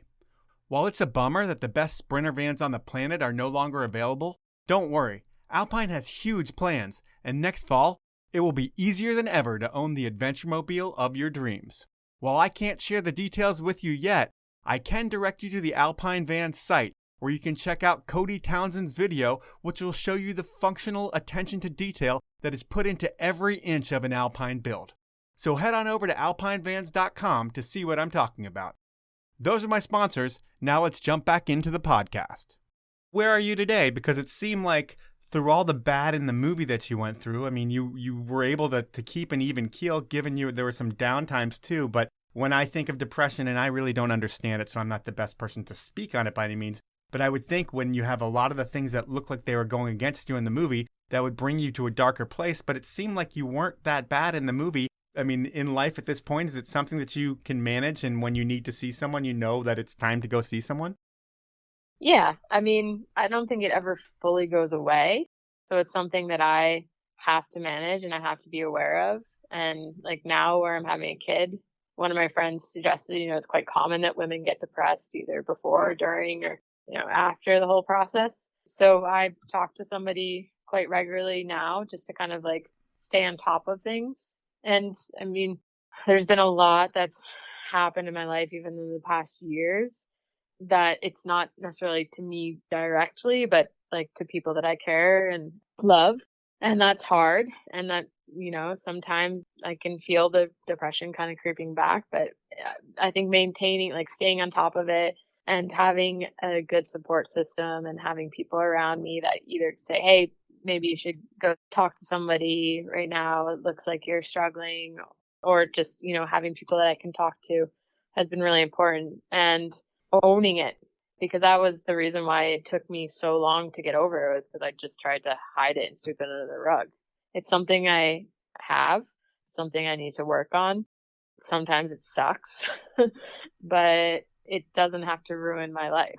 While it's a bummer that the best sprinter vans on the planet are no longer available, don't worry. Alpine has huge plans, and next fall, it will be easier than ever to own the adventure mobile of your dreams. While I can't share the details with you yet, I can direct you to the Alpine Vans site, where you can check out Cody Townsend's video, which will show you the functional attention to detail that is put into every inch of an Alpine build. So head on over to alpinevans.com to see what I'm talking about. Those are my sponsors. Now let's jump back into the podcast. Where are you today? Because it seemed like through all the bad in the movie that you went through, I mean, you were able to keep an even keel, given there were some downtimes too. But when I think of depression, and I really don't understand it, so I'm not the best person to speak on it by any means, but I would think when you have a lot of the things that look like they were going against you in the movie, that would bring you to a darker place. But it seemed like you weren't that bad in the movie. I mean, in life at this point, is it something that you can manage? And when you need to see someone, you know that it's time to go see someone? Yeah, I mean, I don't think it ever fully goes away. So it's something that I have to manage and I have to be aware of. And like now where I'm having a kid, one of my friends suggested, it's quite common that women get depressed either before or during or after the whole process. So I talk to somebody quite regularly now just to kind of like stay on top of things. And I mean, there's been a lot that's happened in my life, even in the past years, that it's not necessarily to me directly, but like to people that I care and love. And that's hard. And that, sometimes I can feel the depression kind of creeping back, but I think maintaining, like staying on top of it, and having a good support system and having people around me that either say, hey, maybe you should go talk to somebody right now. It looks like you're struggling, or just, having people that I can talk to has been really important, and owning it, because that was the reason why it took me so long to get over it, because I just tried to hide it and sweep it under the rug. It's something I have, something I need to work on. Sometimes it sucks, but it doesn't have to ruin my life.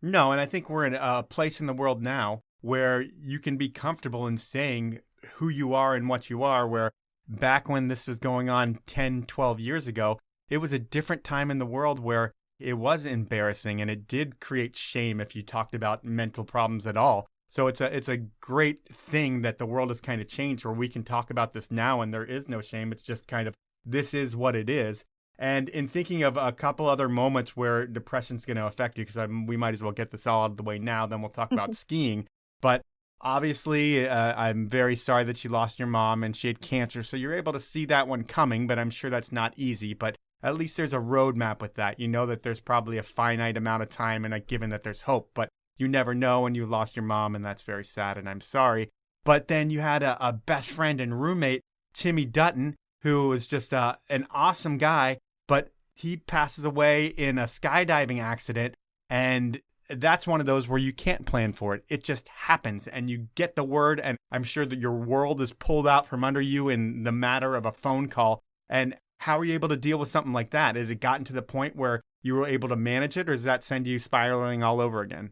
No, and I think we're in a place in the world now where you can be comfortable in saying who you are and what you are, where back when this was going on 10, 12 years ago, it was a different time in the world where it was embarrassing and it did create shame if you talked about mental problems at all. So it's a great thing that the world has kind of changed where we can talk about this now and there is no shame. It's just kind of, this is what it is. And in thinking of a couple other moments where depression's going to affect you, because we might as well get this all out of the way now, then we'll talk about skiing. But obviously, I'm very sorry that you lost your mom and she had cancer. So you're able to see that one coming, but I'm sure that's not easy. But at least there's a roadmap with that. You know that there's probably a finite amount of time, and given that there's hope, but you never know when you lost your mom, and that's very sad, and I'm sorry. But then you had a best friend and roommate, Timmy Dutton, who was just an awesome guy. But he passes away in a skydiving accident. And that's one of those where you can't plan for it. It just happens and you get the word. And I'm sure that your world is pulled out from under you in the matter of a phone call. And how are you able to deal with something like that? Has it gotten to the point where you were able to manage it, or does that send you spiraling all over again?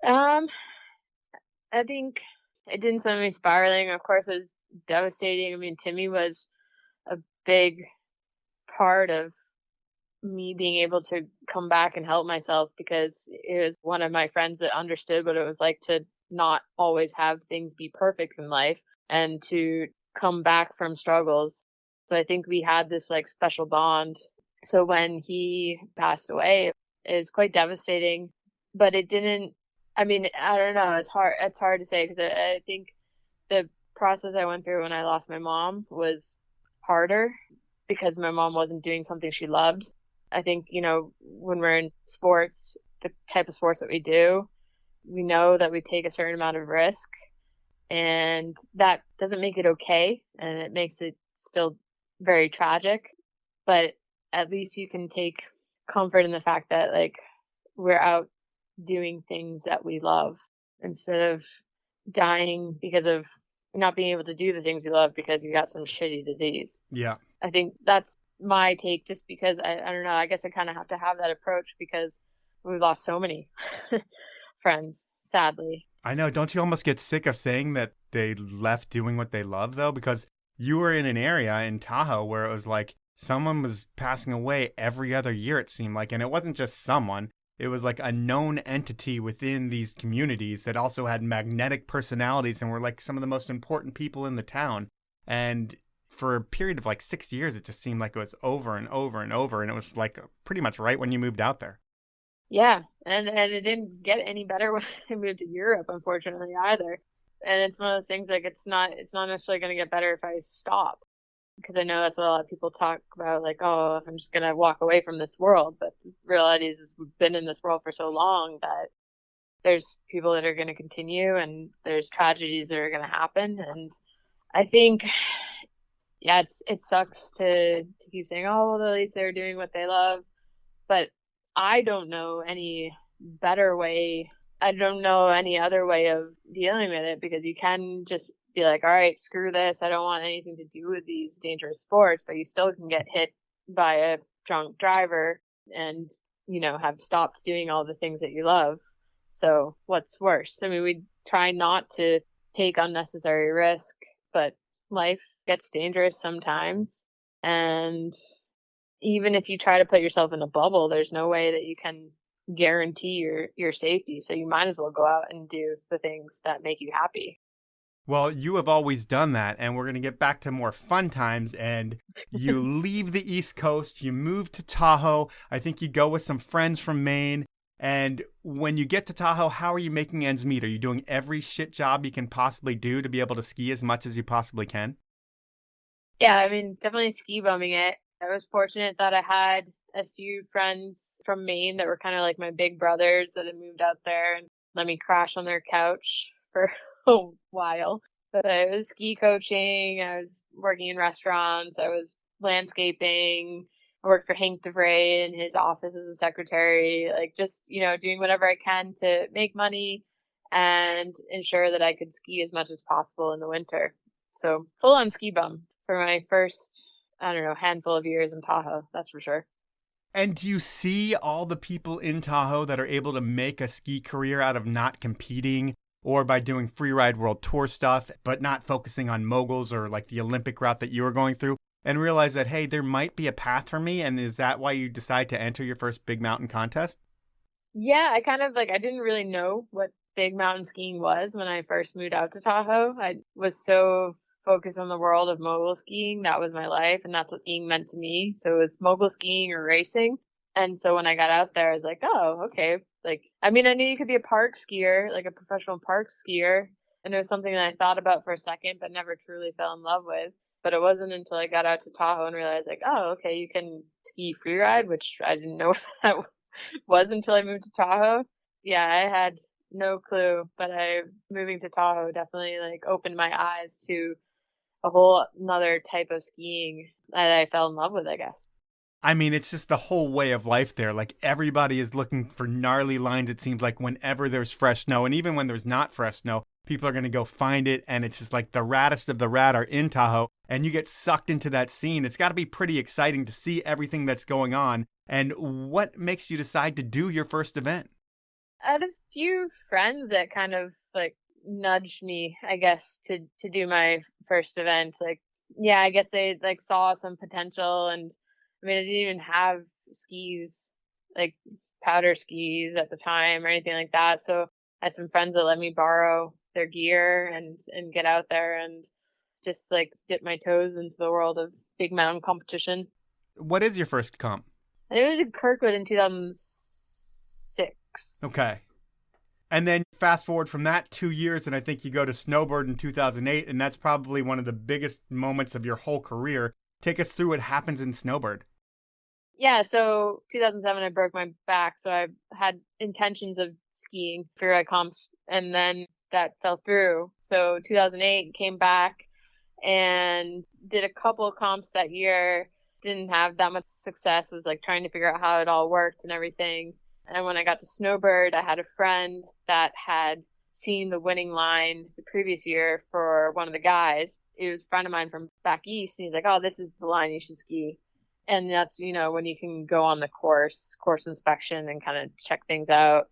Um, I think it didn't send me spiraling. Of course, it was devastating. I mean, Timmy was a big part of me being able to come back and help myself, because it was one of my friends that understood what it was like to not always have things be perfect in life and to come back from struggles. So I think we had this like special bond. So when he passed away, it was quite devastating, but it didn't, I mean, I don't know. It's hard to say, because I think the process I went through when I lost my mom was harder because my mom wasn't doing something she loved. I think, when we're in sports, the type of sports that we do, we know that we take a certain amount of risk, and that doesn't make it okay, and it makes it still very tragic. But at least you can take comfort in the fact that, like, we're out doing things that we love instead of dying because of not being able to do the things you love because you got some shitty disease. Yeah. I think that's my take, just because I don't know, I guess I kind of have to have that approach because we've lost so many friends, sadly. I know. Don't you almost get sick of saying that they left doing what they love, though? Because you were in an area in Tahoe where it was like someone was passing away every other year, it seemed like. And it wasn't just someone. It was like a known entity within these communities that also had magnetic personalities and were like some of the most important people in the town. And for a period of like 6 years, it just seemed like it was over and over and over. And it was like pretty much right when you moved out there. Yeah, and it didn't get any better when I moved to Europe, unfortunately, either. And it's one of those things, like, it's not necessarily going to get better if I stop, because I know that's what a lot of people talk about, like, oh, I'm just going to walk away from this world. But the reality is we've been in this world for so long that there's people that are going to continue, and there's tragedies that are going to happen. And I think, yeah, it sucks to keep saying, oh, well, at least they're doing what they love. But I don't know any better way. I don't know any other way of dealing with it, because you can just be like, all right, screw this. I don't want anything to do with these dangerous sports, but you still can get hit by a drunk driver and, have stopped doing all the things that you love. So what's worse? I mean, we try not to take unnecessary risk, but life gets dangerous sometimes. And even if you try to put yourself in a bubble, there's no way that you can guarantee your safety. So you might as well go out and do the things that make you happy. Well, you have always done that, and we're going to get back to more fun times. And you leave the East Coast, you move to Tahoe. I think you go with some friends from Maine. And when you get to Tahoe, how are you making ends meet? Are you doing every shit job you can possibly do to be able to ski as much as you possibly can? Yeah, I mean, definitely ski bumming it. I was fortunate that I had a few friends from Maine that were kind of like my big brothers that had moved out there and let me crash on their couch for a while. But I was ski coaching, I was working in restaurants, I was landscaping, I worked for Hank DeVray in his office as a secretary, like just, doing whatever I can to make money and ensure that I could ski as much as possible in the winter. So full on ski bum for my first, I don't know, handful of years in Tahoe, that's for sure. And do you see all the people in Tahoe that are able to make a ski career out of not competing or by doing free ride world tour stuff, but not focusing on moguls or like the Olympic route that you were going through, and realize that, hey, there might be a path for me? And is that why you decide to enter your first big mountain contest? Yeah, I kind of I didn't really know what big mountain skiing was when I first moved out to Tahoe. I was so focused on the world of mogul skiing. That was my life, and that's what skiing meant to me. So it was mogul skiing or racing. And so when I got out there, I was like, oh, okay. Like, I mean, I knew you could be a park skier, like a professional park skier. And it was something that I thought about for a second, but never truly fell in love with. But it wasn't until I got out to Tahoe and realized, like, oh, okay, you can ski freeride, which I didn't know what that was until I moved to Tahoe. Yeah, I had no clue, but moving to Tahoe definitely like opened my eyes to a whole another type of skiing that I fell in love with, I guess. I mean, it's just the whole way of life there. Like everybody is looking for gnarly lines, it seems like, whenever there's fresh snow. And even when there's not fresh snow, people are going to go find it. And it's just like the raddest of the rad are in Tahoe. And you get sucked into that scene. It's got to be pretty exciting to see everything that's going on. And what makes you decide to do your first event? I had a few friends that kind of like nudged me, I guess, to do my first event. Like, yeah, I guess they like saw some potential, and I mean, I didn't even have skis, like powder skis at the time or anything like that. So I had some friends that let me borrow their gear and get out there and just like dip my toes into the world of big mountain competition. What is your first comp? I think it was in Kirkwood in 2006. Okay. And then fast forward from that 2 years, and I think you go to snowboard in 2008, and that's probably one of the biggest moments of your whole career. Take us through what happens in snowboard. Yeah, so 2007 I broke my back, so I had intentions of skiing freeride comps, and then that fell through. So 2008 came back and did a couple of comps that year. Didn't have that much success. Was like trying to figure out how it all worked and everything. And when I got to snowbird, I had a friend that had seen the winning line the previous year for one of the guys. It was a friend of mine from back east, and he's like, "Oh, this is the line you should ski." And that's, when you can go on the course inspection and kind of check things out,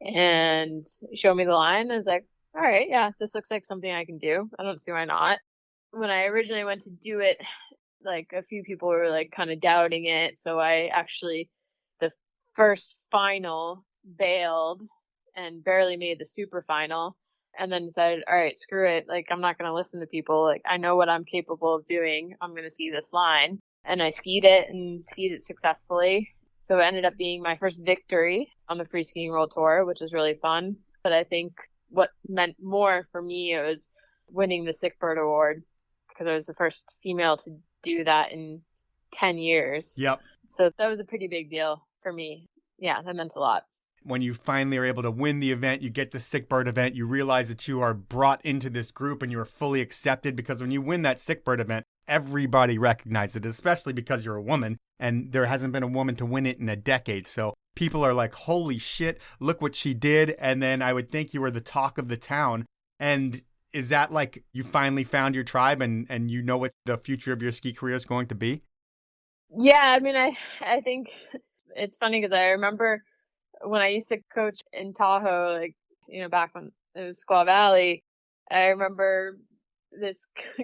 and show me the line. I was like, all right, yeah, this looks like something I can do. I don't see why not. When I originally went to do it, like a few people were like kind of doubting it. So I actually, the first final, bailed and barely made the super final, and then decided, all right, screw it. Like, I'm not going to listen to people. Like, I know what I'm capable of doing. I'm going to ski this line. And I skied it successfully. So it ended up being my first victory on the Free Skiing World Tour, which was really fun. But I think what meant more for me was winning the Sick Bird Award, because I was the first female to do that in 10 years. Yep. So that was a pretty big deal for me. Yeah, that meant a lot. When you finally are able to win the event, you get the Sick Bird event, you realize that you are brought into this group and you are fully accepted, because when you win that Sick Bird event, everybody recognizes it, especially because you're a woman, and there hasn't been a woman to win it in a decade. So people are like, holy shit, look what she did. And then I would think you were the talk of the town. And is that like you finally found your tribe and you know what the future of your ski career is going to be? Yeah, I mean, I think it's funny because I remember when I used to coach in Tahoe, like, back when it was Squaw Valley, I remember this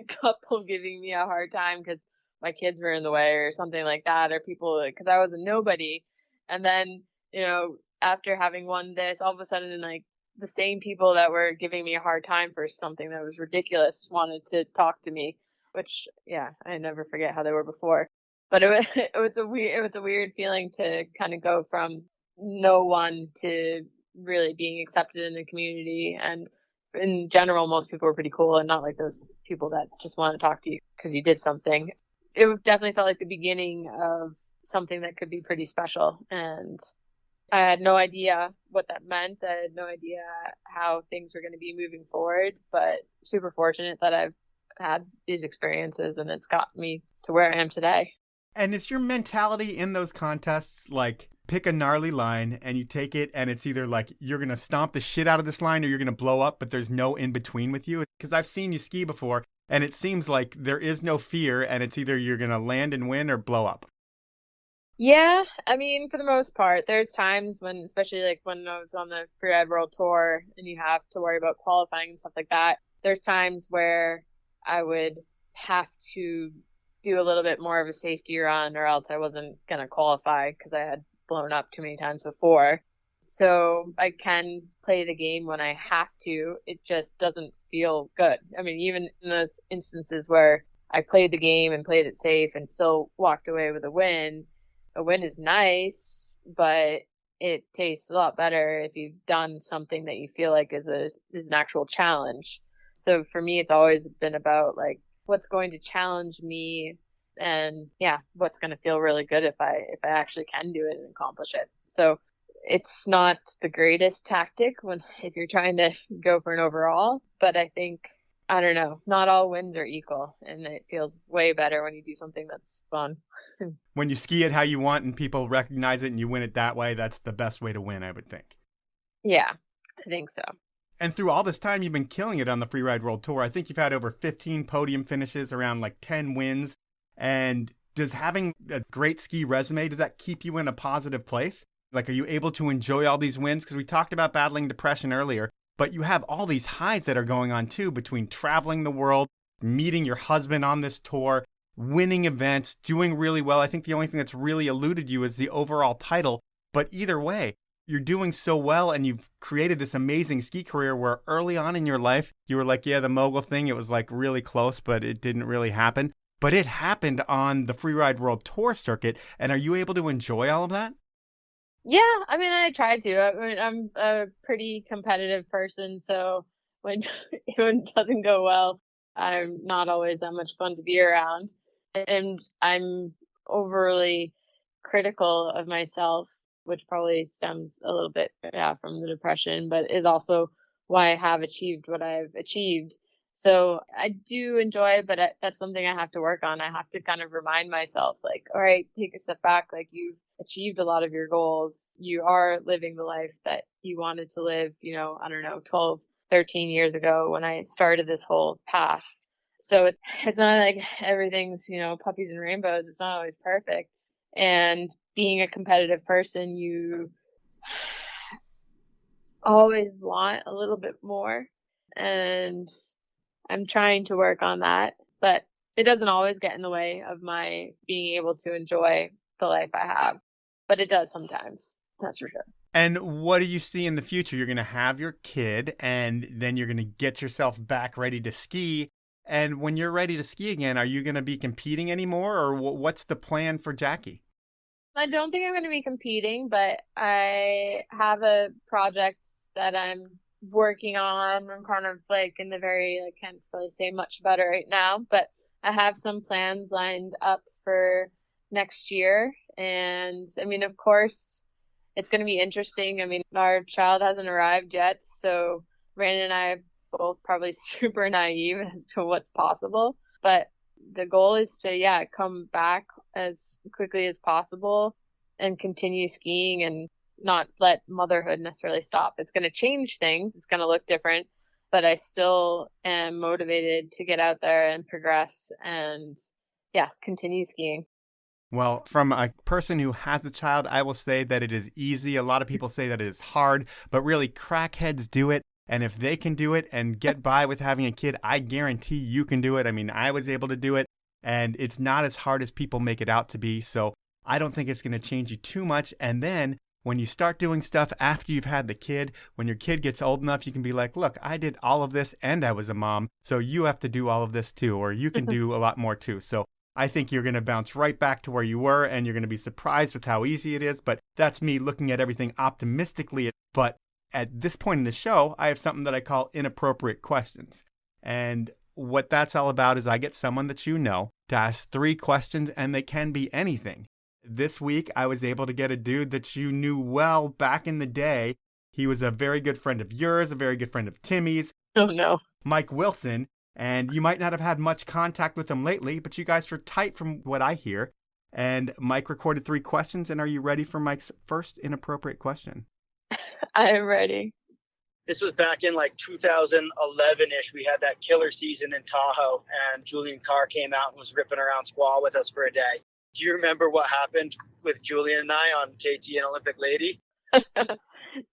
couple giving me a hard time because my kids were in the way or something like that, or people, because I was a nobody. And then, after having won this, all of a sudden, like, the same people that were giving me a hard time for something that was ridiculous wanted to talk to me, which, yeah, I never forget how they were before. But it was a weird feeling to kind of go from no one to really being accepted in the community. And in general, most people were pretty cool, and not like those people that just want to talk to you because you did something. It definitely felt like the beginning of something that could be pretty special. And I had no idea what that meant. I had no idea how things were going to be moving forward, but super fortunate that I've had these experiences, and it's got me to where I am today. And is your mentality in those contests like, pick a gnarly line and you take it, and it's either like you're going to stomp the shit out of this line or you're going to blow up, but there's no in between with you? Because I've seen you ski before, and it seems like there is no fear, and it's either you're going to land and win or blow up. Yeah, I mean, for the most part, there's times when, especially like when I was on the Freeride World Tour and you have to worry about qualifying and stuff like that, there's times where I would have to do a little bit more of a safety run, or else I wasn't going to qualify because I had blown up too many times before. So I can play the game when I have to. It just doesn't feel good. I mean, even in those instances where I played the game and played it safe and still walked away with a win is nice, but it tastes a lot better if you've done something that you feel like is an actual challenge. So for me, it's always been about like, what's going to challenge me, and yeah, what's going to feel really good if I actually can do it and accomplish it. So it's not the greatest tactic if you're trying to go for an overall, but I think I don't know, not all wins are equal, and it feels way better when you do something that's fun. When you ski it how you want and people recognize it and you win it that way, that's the best way to win, I would think. Yeah, I think so. And through all this time, you've been killing it on the Freeride World Tour. I think you've had over 15 podium finishes, around like 10 wins. And does having a great ski resume, does that keep you in a positive place? Like, are you able to enjoy all these wins? Because we talked about battling depression earlier, but you have all these highs that are going on too, between traveling the world, meeting your husband on this tour, winning events, doing really well. I think the only thing that's really eluded you is the overall title. But either way, you're doing so well, and you've created this amazing ski career where early on in your life, you were like, yeah, the mogul thing, it was like really close, but it didn't really happen. But it happened on the Freeride World Tour circuit. And are you able to enjoy all of that? Yeah, I mean, I try to. I mean, I'm a pretty competitive person, so when when it doesn't go well, I'm not always that much fun to be around. And I'm overly critical of myself, which probably stems a little bit, yeah, from the depression, but is also why I have achieved what I've achieved. So I do enjoy it, but that's something I have to work on. I have to kind of remind myself, like, all right, take a step back. Like, you've achieved a lot of your goals. You are living the life that you wanted to live, I don't know, 12, 13 years ago when I started this whole path. So it's not like everything's, puppies and rainbows. It's not always perfect. And being a competitive person, you always want a little bit more. And I'm trying to work on that, but it doesn't always get in the way of my being able to enjoy the life I have. But it does sometimes. That's for sure. And what do you see in the future? You're going to have your kid, and then you're going to get yourself back ready to ski. And when you're ready to ski again, are you going to be competing anymore, or what's the plan for Jackie? I don't think I'm going to be competing, but I have a project that I'm working on. I'm kind of like in the can't really say much about it right now, but I have some plans lined up for next year. And I mean, of course, it's going to be interesting. I mean, our child hasn't arrived yet, so Brandon and I are both probably super naive as to what's possible. But the goal is to, come back as quickly as possible and continue skiing and not let motherhood necessarily stop. It's going to change things. It's going to look different, but I still am motivated to get out there and progress and, continue skiing. Well, from a person who has a child, I will say that it is easy. A lot of people say that it is hard, but really crackheads do it. And if they can do it and get by with having a kid, I guarantee you can do it. I mean, I was able to do it, and it's not as hard as people make it out to be. So I don't think it's going to change you too much. And then when you start doing stuff after you've had the kid, when your kid gets old enough, you can be like, look, I did all of this and I was a mom, so you have to do all of this too, or you can do a lot more too. So I think you're going to bounce right back to where you were, and you're going to be surprised with how easy it is. But that's me looking at everything optimistically. But at this point in the show, I have something that I call Inappropriate Questions. And what that's all about is I get someone that you know to ask 3 questions, and they can be anything. This week, I was able to get a dude that you knew well back in the day. He was a very good friend of yours, a very good friend of Timmy's. Oh, no. Mike Wilson. And you might not have had much contact with him lately, but you guys are tight from what I hear. And Mike recorded 3 questions. And are you ready for Mike's first inappropriate question? I am ready. This was back in like 2011-ish. We had that killer season in Tahoe, and Julian Carr came out and was ripping around squall with us for a day. Do you remember what happened with Julian and I on KT and Olympic Lady?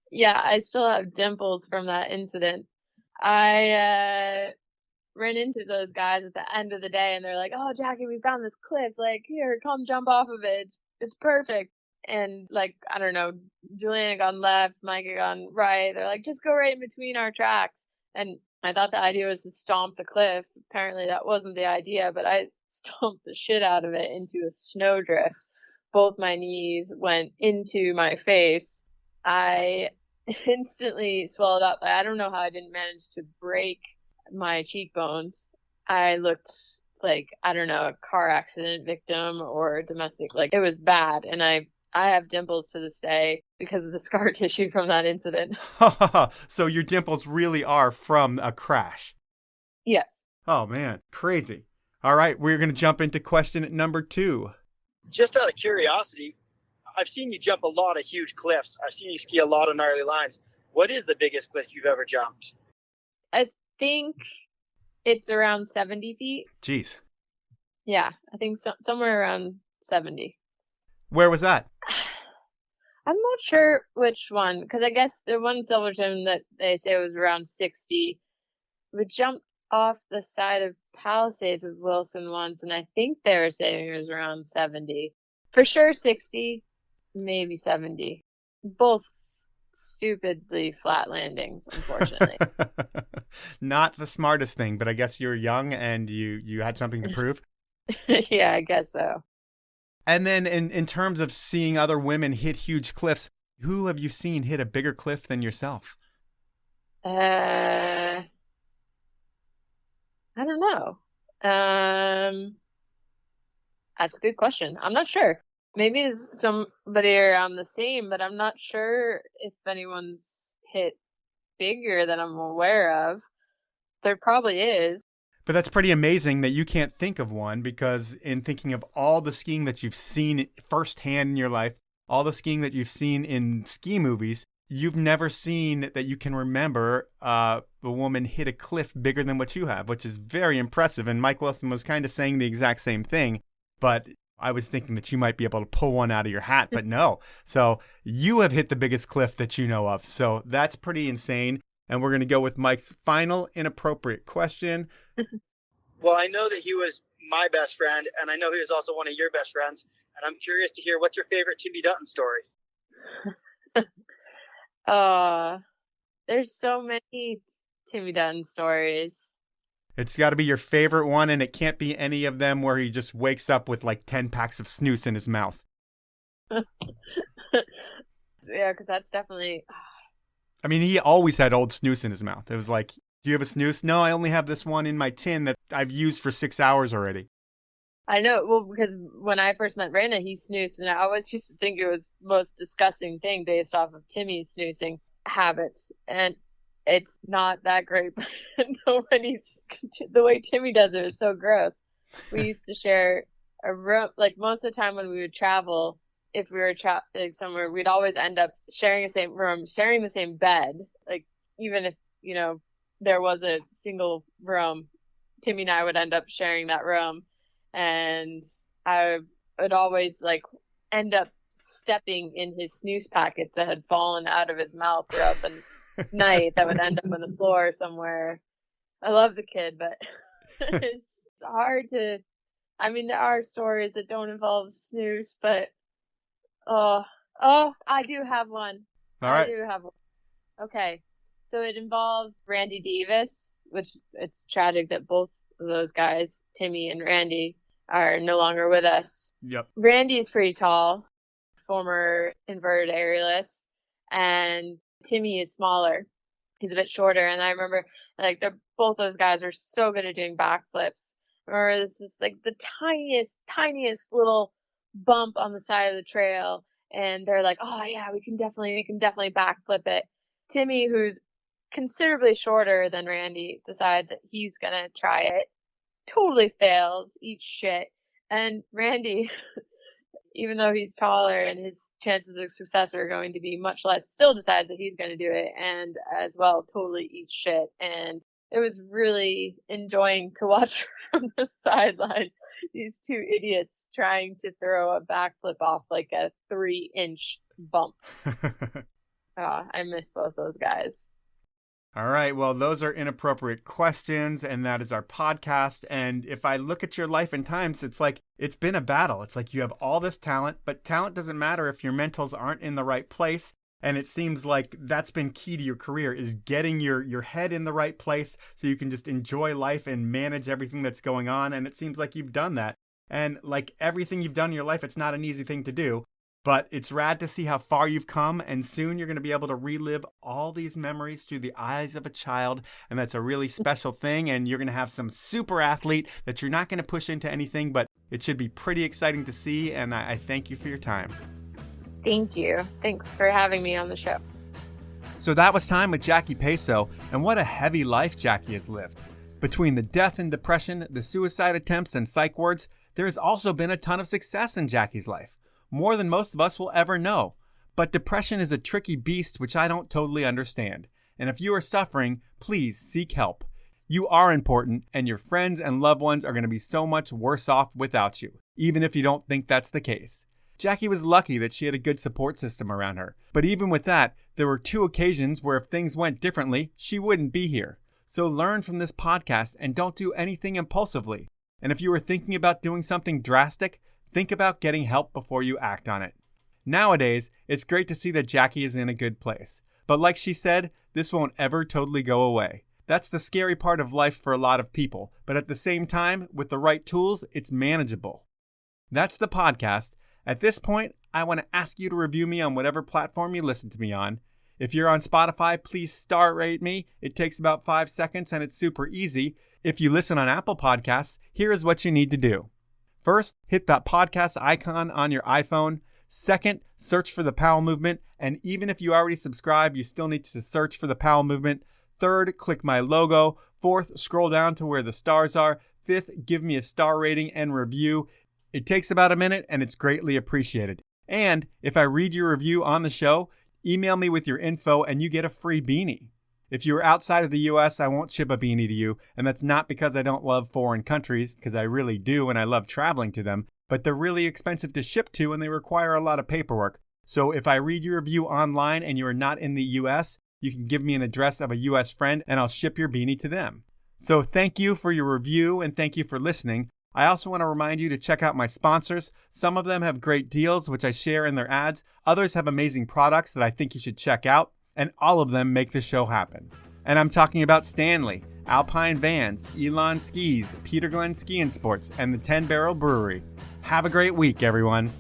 Yeah, I still have dimples from that incident. I ran into those guys at the end of the day, and they're like, oh, Jackie, we found this cliff. Like, here, come jump off of it. It's perfect. And like, I don't know, Julian had gone left, Mike had gone right. They're like, just go right in between our tracks. And I thought the idea was to stomp the cliff. Apparently that wasn't the idea, but I stomped the shit out of it into a snowdrift. Both my knees went into my face. I instantly swelled up. I don't know how I didn't manage to break my cheekbones. I looked like, I don't know, a car accident victim or domestic. Like, it was bad. And I have dimples to this day because of the scar tissue from that incident. So your dimples really are from a crash. Yes. Oh, man. Crazy. All right. We're going to jump into question number 2. Just out of curiosity, I've seen you jump a lot of huge cliffs. I've seen you ski a lot of gnarly lines. What is the biggest cliff you've ever jumped? I think it's around 70 feet. Jeez. Yeah, I think somewhere around 70. Where was that? I'm not sure which one, because I guess the one Silverton that they say was around 60. We jumped off the side of Palisades with Wilson once, and I think they were saying it was around 70. For sure 60, maybe 70. Both stupidly flat landings, unfortunately. Not the smartest thing, but I guess you were young and you had something to prove. Yeah, I guess so. And then in terms of seeing other women hit huge cliffs, who have you seen hit a bigger cliff than yourself? I don't know. That's a good question. I'm not sure. Maybe it's somebody around the same, but I'm not sure if anyone's hit bigger than I'm aware of. There probably is. But that's pretty amazing that you can't think of one, because in thinking of all the skiing that you've seen firsthand in your life, all the skiing that you've seen in ski movies, you've never seen that you can remember a woman hit a cliff bigger than what you have, which is very impressive. And Mike Wilson was kind of saying the exact same thing, but I was thinking that you might be able to pull one out of your hat, but no. So you have hit the biggest cliff that you know of. So that's pretty insane. And we're going to go with Mike's final inappropriate question. Well, I know that he was my best friend, and I know he was also one of your best friends. And I'm curious to hear, what's your favorite Timmy Dutton story? There's so many Timmy Dutton stories. It's got to be your favorite one, and it can't be any of them where he just wakes up with like 10 packs of snus in his mouth. Yeah, because that's definitely... I mean, he always had old snus in his mouth. It was like, do you have a snus? No, I only have this one in my tin that I've used for 6 hours already. I know, well, because when I first met Brandon, he snoozed, and I always used to think it was the most disgusting thing based off of Timmy's snoozing habits, and it's not that great, but the way Timmy does it is so gross. We used to share a room, like most of the time when we would travel, if we were like somewhere, we'd always end up sharing the same room, sharing the same bed, like even if, there was a single room, Timmy and I would end up sharing that room. And I would always like end up stepping in his snooze packets that had fallen out of his mouth throughout the night that would end up on the floor somewhere. I love the kid, but it's hard to, I mean, there are stories that don't involve snooze, but I do have one. All right. I do have one. Okay. So it involves Randy Davis, which it's tragic that both of those guys, Timmy and Randy, are no longer with us. Yep. Randy is pretty tall, former inverted aerialist, and Timmy is smaller. He's a bit shorter, and I remember like both those guys are so good at doing backflips. Or this is like the tiniest little bump on the side of the trail, and they're like, "Oh yeah, we can definitely backflip it." Timmy, who's considerably shorter than Randy, decides that he's gonna try it. Totally fails, eats shit. And Randy, even though he's taller and his chances of success are going to be much less, still decides that he's gonna do it, and as well totally eats shit. And it was really enjoying to watch from the sideline these two idiots trying to throw a backflip off like a 3-inch bump. I miss both those guys. All right. Well, those are inappropriate questions, and that is our podcast. And if I look at your life and times, it's like it's been a battle. It's like you have all this talent, but talent doesn't matter if your mentals aren't in the right place. And it seems like that's been key to your career, is getting your head in the right place so you can just enjoy life and manage everything that's going on. And it seems like you've done that. And like everything you've done in your life, it's not an easy thing to do. But it's rad to see how far you've come, and soon you're going to be able to relive all these memories through the eyes of a child, and that's a really special thing, and you're going to have some super athlete that you're not going to push into anything, but it should be pretty exciting to see, and I thank you for your time. Thank you. Thanks for having me on the show. So that was time with Jackie Paaso, and what a heavy life Jackie has lived. Between the death and depression, the suicide attempts, and psych wards, there has also been a ton of success in Jackie's life. More than most of us will ever know. But depression is a tricky beast which I don't totally understand. And if you are suffering, please seek help. You are important, and your friends and loved ones are going to be so much worse off without you, even if you don't think that's the case. Jackie was lucky that she had a good support system around her. But even with that, there were 2 occasions where if things went differently, she wouldn't be here. So learn from this podcast and don't do anything impulsively. And if you are thinking about doing something drastic, think about getting help before you act on it. Nowadays, it's great to see that Jackie is in a good place. But like she said, this won't ever totally go away. That's the scary part of life for a lot of people. But at the same time, with the right tools, it's manageable. That's the podcast. At this point, I want to ask you to review me on whatever platform you listen to me on. If you're on Spotify, please star rate me. It takes about 5 seconds and it's super easy. If you listen on Apple Podcasts, here is what you need to do. First, hit that podcast icon on your iPhone. Second, search for the Powell Movement. And even if you already subscribe, you still need to search for the Powell Movement. Third, click my logo. Fourth, scroll down to where the stars are. Fifth, give me a star rating and review. It takes about a minute and it's greatly appreciated. And if I read your review on the show, email me with your info and you get a free beanie. If you're outside of the US, I won't ship a beanie to you. And that's not because I don't love foreign countries, because I really do and I love traveling to them. But they're really expensive to ship to and they require a lot of paperwork. So if I read your review online and you are not in the US, you can give me an address of a US friend and I'll ship your beanie to them. So thank you for your review and thank you for listening. I also want to remind you to check out my sponsors. Some of them have great deals, which I share in their ads. Others have amazing products that I think you should check out. And all of them make the show happen. And I'm talking about Stanley, Alpine Vans, Elon Skis, Peter Glenn Ski and Sports, and the 10 Barrel Brewery. Have a great week, everyone.